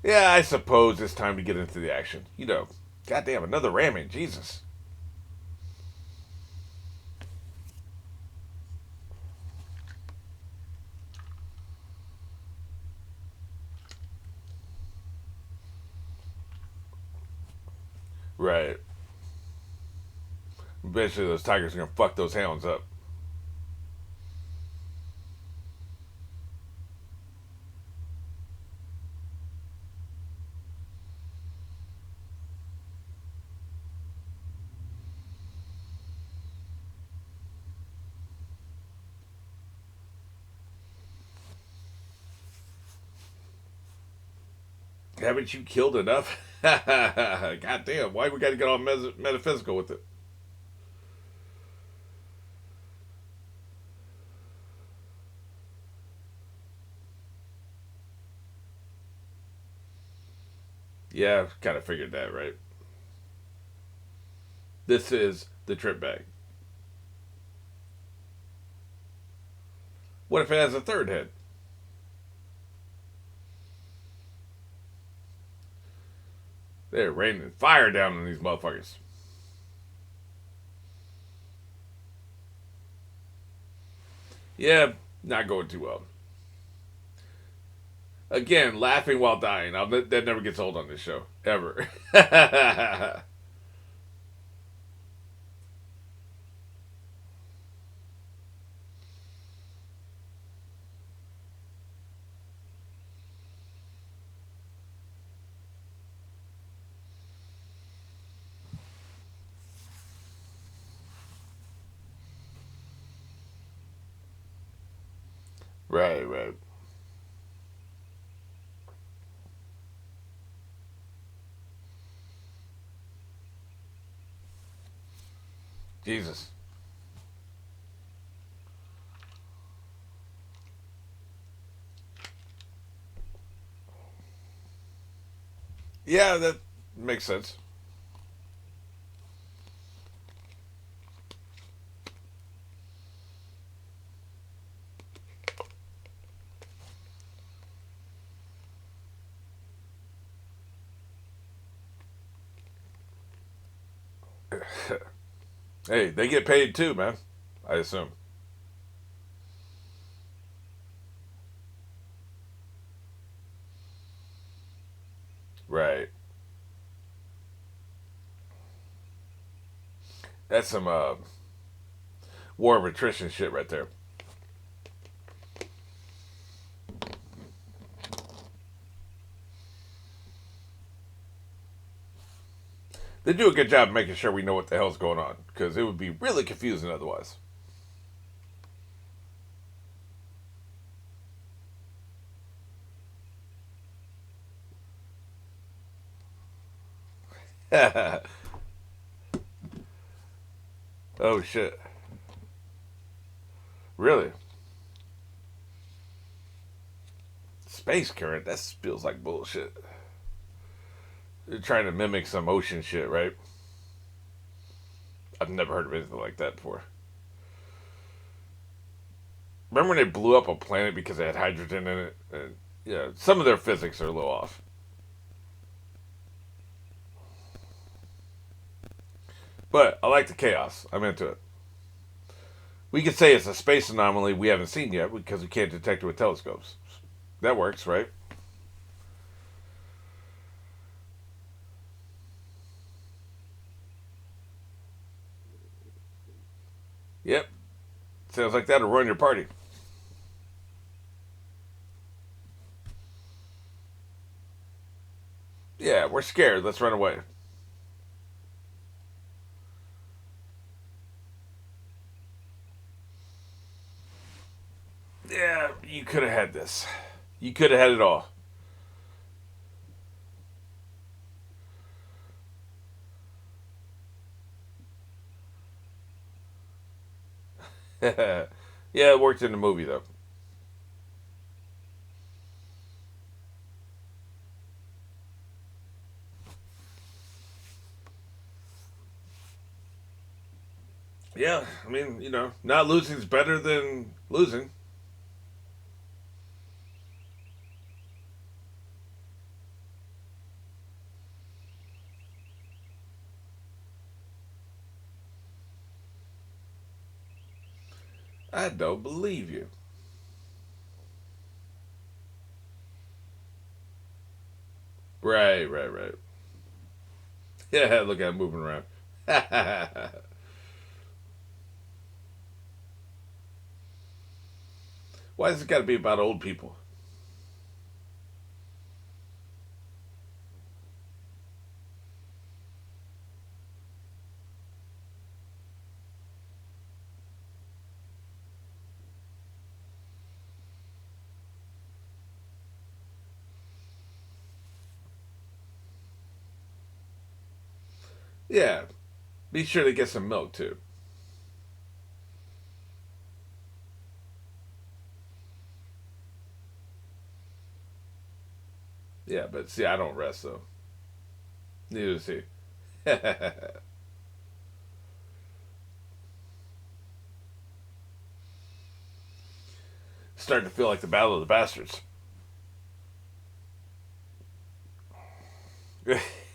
Yeah, I suppose it's time to get into the action. Goddamn, another ramming. Jesus. Right. Eventually, those tigers are gonna fuck those hounds up. Haven't you killed enough? Goddamn, why we gotta get all metaphysical with it? Yeah, kind of figured that, right? This is the trip bag. What if it has a third head? They're raining fire down on these motherfuckers. Yeah, not going too well. Again, laughing while dying. That never gets old on this show. Ever. Right, right. Jesus. Yeah, that makes sense. Hey, they get paid too, man. I assume. Right. That's some war of attrition shit right there. They do a good job making sure we know what the hell's going on, because it would be really confusing otherwise. Oh shit! Really? Space current? That feels like bullshit. They're trying to mimic some ocean shit, right? I've never heard of anything like that before. Remember when they blew up a planet because it had hydrogen in it? And, yeah, some of their physics are a little off. But I like the chaos. I'm into it. We could say it's a space anomaly we haven't seen yet because we can't detect it with telescopes. That works, right? Yep. Sounds like that'll ruin your party. Yeah, we're scared. Let's run away. Yeah, you could have had this. You could have had it all. Yeah, it worked in the movie though. Yeah, I mean, not losing is better than losing. I don't believe you. Right, right, right. Yeah, look at it moving around. Why does it got to be about old people? Yeah, be sure to get some milk too. Yeah, but see, I don't rest though. Neither does he. Starting to feel like the Battle of the Bastards.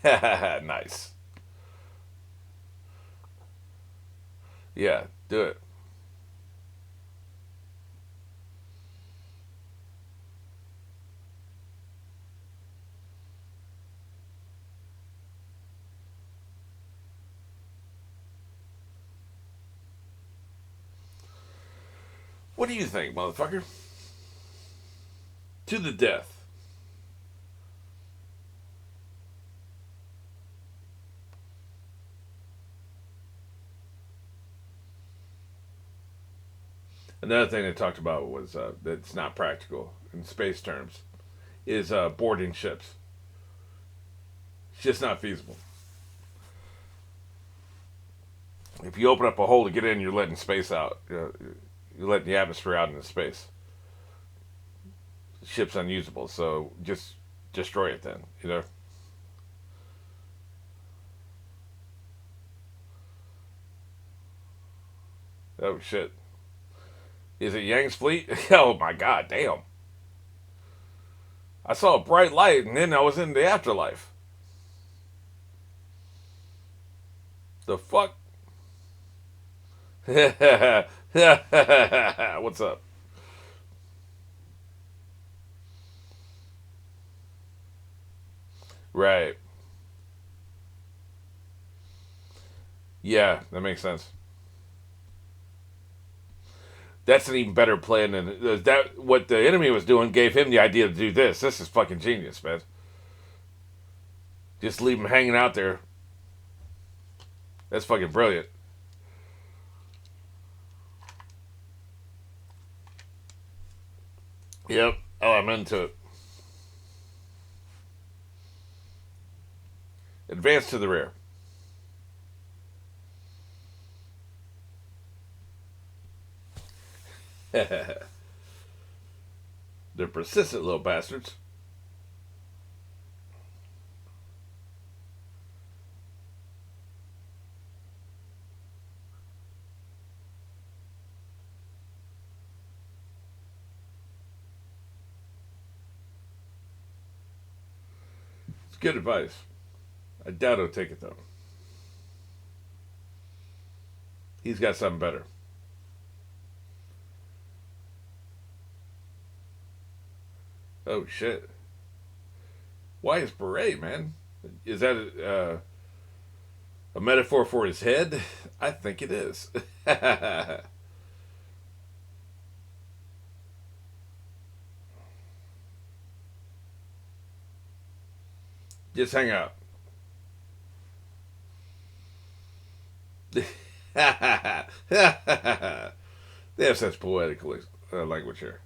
Nice. Yeah, do it. What do you think, motherfucker? To the death. Another thing they talked about was that's not practical in space terms is boarding ships. It's just not feasible. If you open up a hole to get in, you're letting space out. You're letting the atmosphere out into space. The ship's unusable, so just destroy it then. Oh shit. Is it Yang's fleet? Oh my god, damn. I saw a bright light and then I was in the afterlife. The fuck? What's up? Right. Yeah, that makes sense. That's an even better plan than that. What the enemy was doing gave him the idea to do this. This is fucking genius, man. Just leave him hanging out there. That's fucking brilliant. Yep. Oh, I'm into it. Advance to the rear. They're persistent little bastards. It's good advice. I doubt he'll take it though. He's got something better. Oh shit! Why his beret, man? Is that a metaphor for his head? I think it is. Just hang out. They have such poetic language here.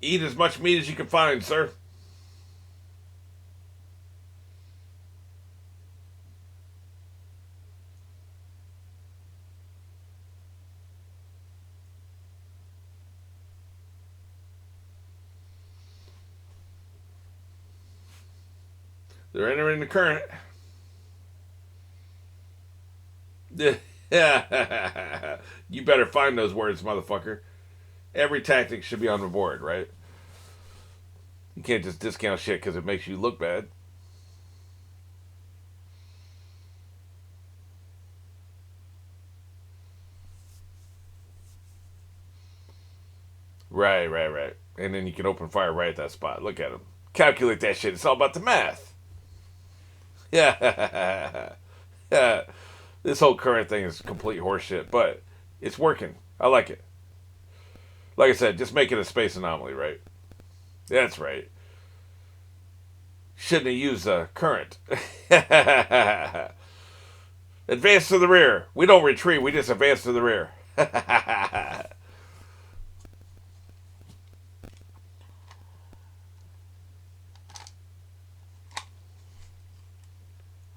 Eat as much meat as you can find, sir. They're entering the current. You better find those words, motherfucker. Every tactic should be on the board, right? You can't just discount shit because it makes you look bad. Right, right, right. And then you can open fire right at that spot. Look at him. Calculate that shit. It's all about the math. Yeah. Yeah. This whole current thing is complete horseshit, but it's working. I like it. Like I said, just make it a space anomaly, right? That's right. Shouldn't have used the current. Advance to the rear. We don't retreat, we just advance to the rear.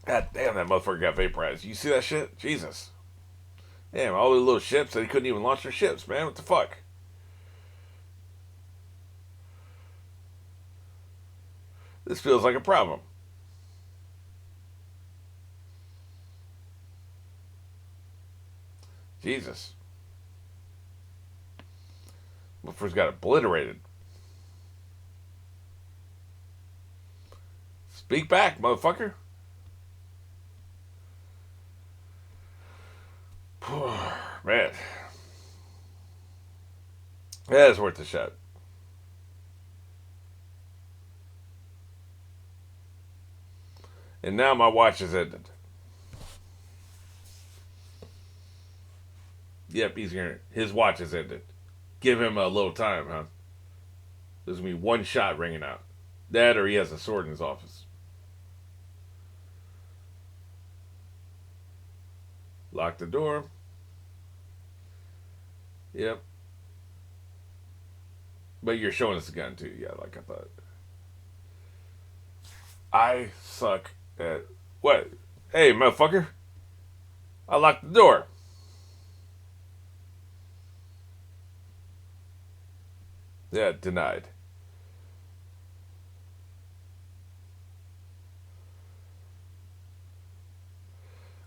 God damn, that motherfucker got vaporized. You see that shit? Jesus. Damn, all the little ships, they couldn't even launch their ships, man. What the fuck? This feels like a problem. Jesus. Motherfucker's got obliterated. Speak back, motherfucker. Man. That is worth a shot. And now my watch is ended. Yep, his watch is ended. Give him a little time, huh? There's gonna be one shot ringing out. That or he has a sword in his office. Lock the door. Yep. But you're showing us the gun too, yeah, like I thought. I suck at what? Hey, motherfucker. I locked the door. Yeah, denied.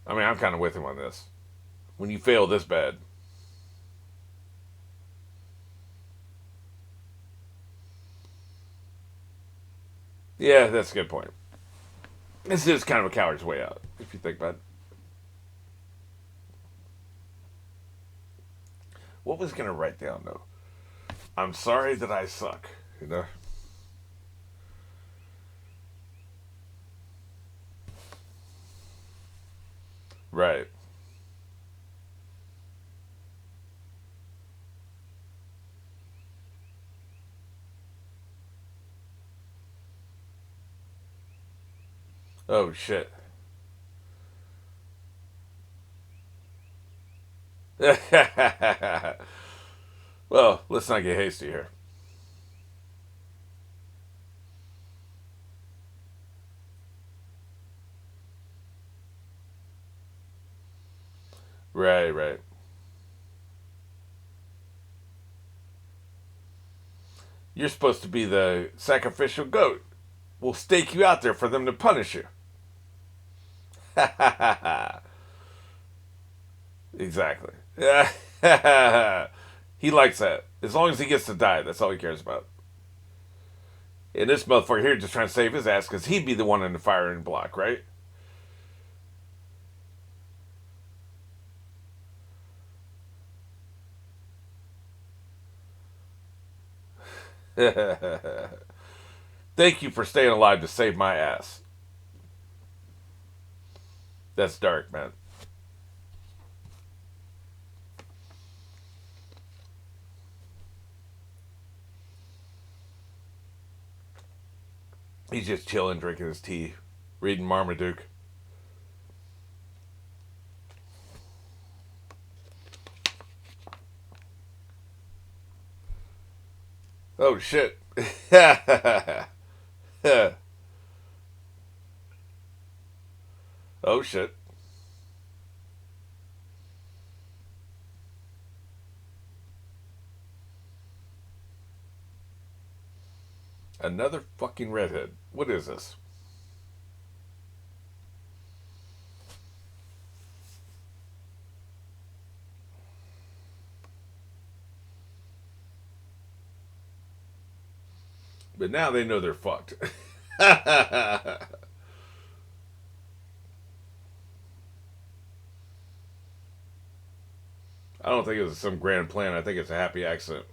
I mean, I'm kind of with him on this. When you fail this bad. Yeah, that's a good point. This is kind of a coward's way out, if you think about it. What was going to write down, though? I'm sorry that I suck, you know? Right. Oh shit. Well, let's not get hasty here. Right, right. You're supposed to be the sacrificial goat. We'll stake you out there for them to punish you. Exactly. He likes that. As long as he gets to die, that's all he cares about. And this motherfucker here just trying to save his ass because he'd be the one in the firing block, right? Thank you for staying alive to save my ass. That's dark, man. He's just chilling, drinking his tea, reading Marmaduke. Oh shit. Oh shit. Another fucking redhead. What is this? But now they know they're fucked. I don't think it was some grand plan. I think it's a happy accident.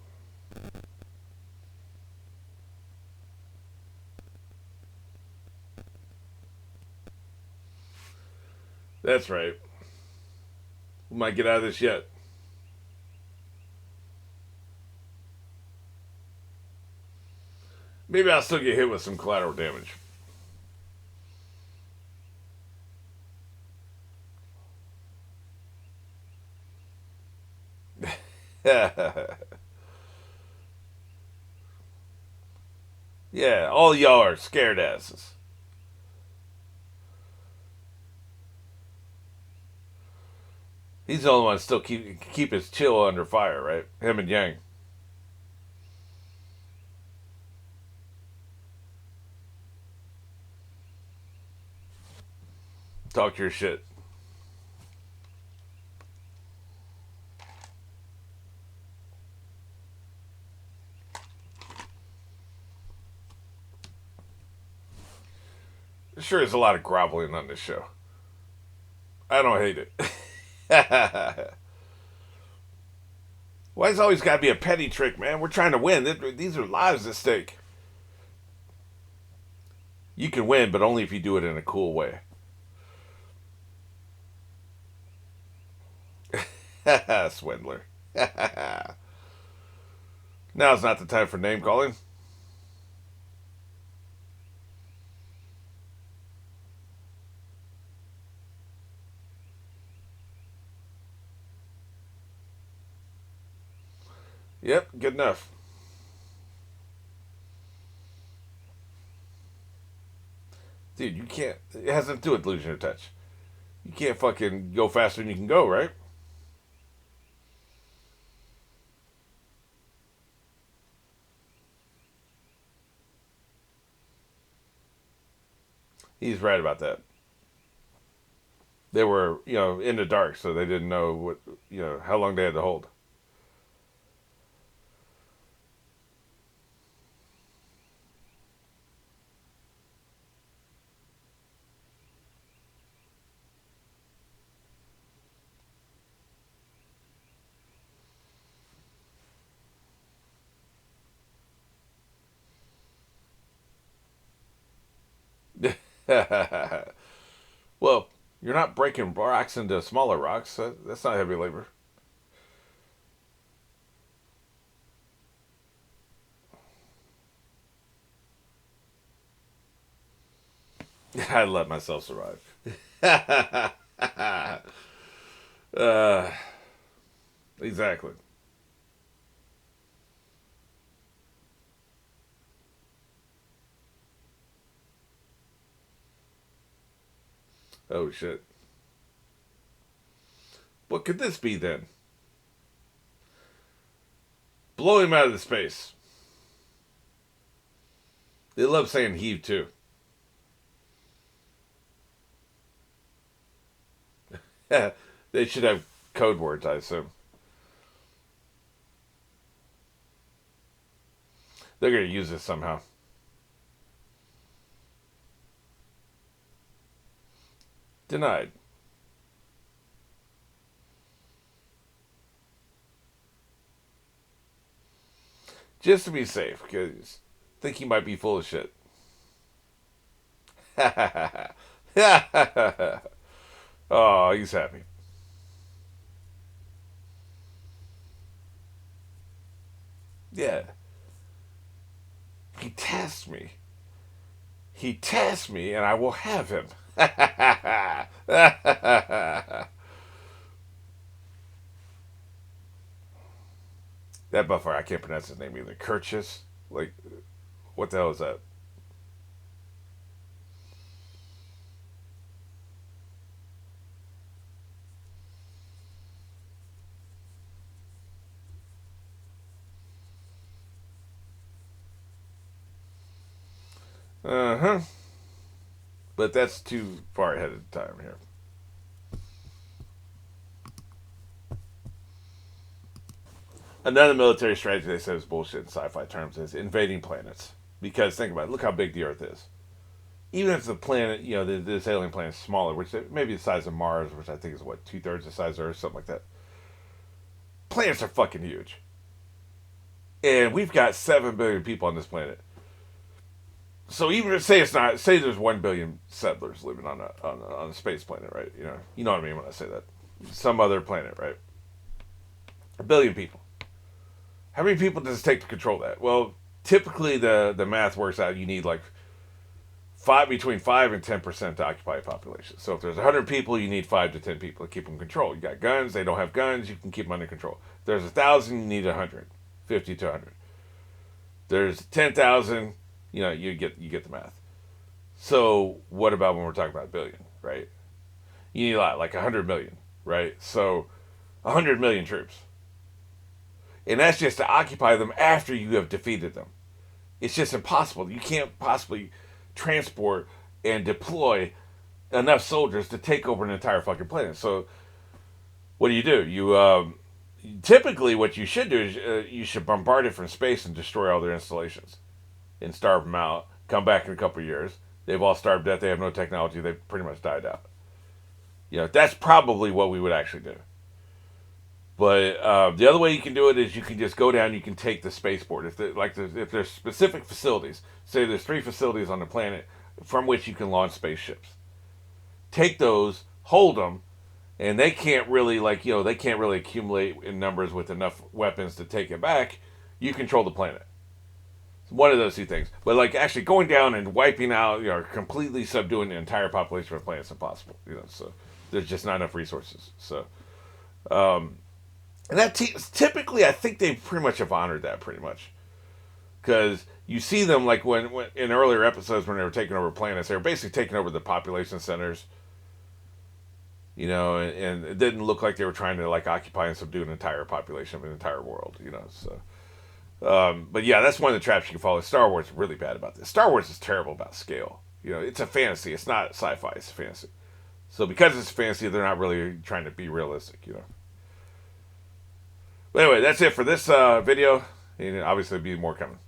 That's right. We might get out of this yet. Maybe I'll still get hit with some collateral damage. Yeah, all y'all are scared asses. He's the only one still keep his chill under fire, right? Him and Yang. Talk your shit. Sure, there's a lot of groveling on this show. I don't hate it. Why is always got to be a petty trick, man? We're trying to win. These are lives at stake. You can win, but only if you do it in a cool way. Swindler. Now's not the time for name calling. Yep, good enough. Dude, you can't. It has nothing to do with losing your touch. You can't fucking go faster than you can go, right? He's right about that. They were, in the dark, so they didn't know how long they had to hold. Well, you're not breaking rocks into smaller rocks. That's not heavy labor. I let myself survive. uh, exactly. Oh shit. What could this be then? Blow him out of the space. They love saying heave too. They should have code words, I assume. They're going to use this somehow. Denied. Just to be safe, because I think he might be full of shit. Oh, he's happy. Yeah. He tasked me. He tasked me, and I will have him. That buffer, I can't pronounce his name either. Kirchis? Like, what the hell is that? Uh huh. But that's too far ahead of time here. Another military strategy they said is bullshit in sci-fi terms is invading planets. Because think about it, look how big the Earth is. Even if the planet, this alien planet is smaller, which maybe the size of Mars, which I think is what 2/3 the size of Earth, something like that. Planets are fucking huge, and we've got 7 billion people on this planet. So even if say it's not, say there's 1 billion settlers living on a space planet, right? You know what I mean when I say that. Some other planet, right? 1 billion people. How many people does it take to control that? Well, typically the math works out. You need like between 5 and 10% to occupy a population. So if there's 100 people, you need 5 to 10 people to keep them in control. You got guns, they don't have guns, you can keep them under control. If there's 1,000, you need 100, 50 to 100. There's 10,000, you get the math. So what about when we're talking about a billion, right? You need a lot, like 100 million, right? So 100 million troops, and that's just to occupy them after you have defeated them. It's just impossible. You can't possibly transport and deploy enough soldiers to take over an entire fucking planet. So what do? Typically what you should do is you should bombard it from space and destroy all their installations and starve them out. Come back in a couple of years, they've all starved to death. They have no technology. They've pretty much died out. That's probably what we would actually do. But the other way you can do it is you can just go down. You can take the spaceport. If there's specific facilities, say there's 3 facilities on the planet from which you can launch spaceships. Take those, hold them, and they can't really they can't really accumulate in numbers with enough weapons to take it back. You control the planet. It's one of those two things. But actually going down and wiping out, completely subduing the entire population of the planet is impossible. So there's just not enough resources. So. And typically, I think they pretty much have honored that pretty much, because you see them when in earlier episodes when they were taking over planets, they were basically taking over the population centers, and it didn't look like they were trying to occupy and subdue an entire population of an entire world, So, but yeah, that's one of the traps you can follow. Star Wars is really bad about this. Star Wars is terrible about scale. It's a fantasy. It's not sci-fi. It's a fantasy. So because it's a fantasy, they're not really trying to be realistic. But anyway, that's it for this video. And obviously, there'll be more coming.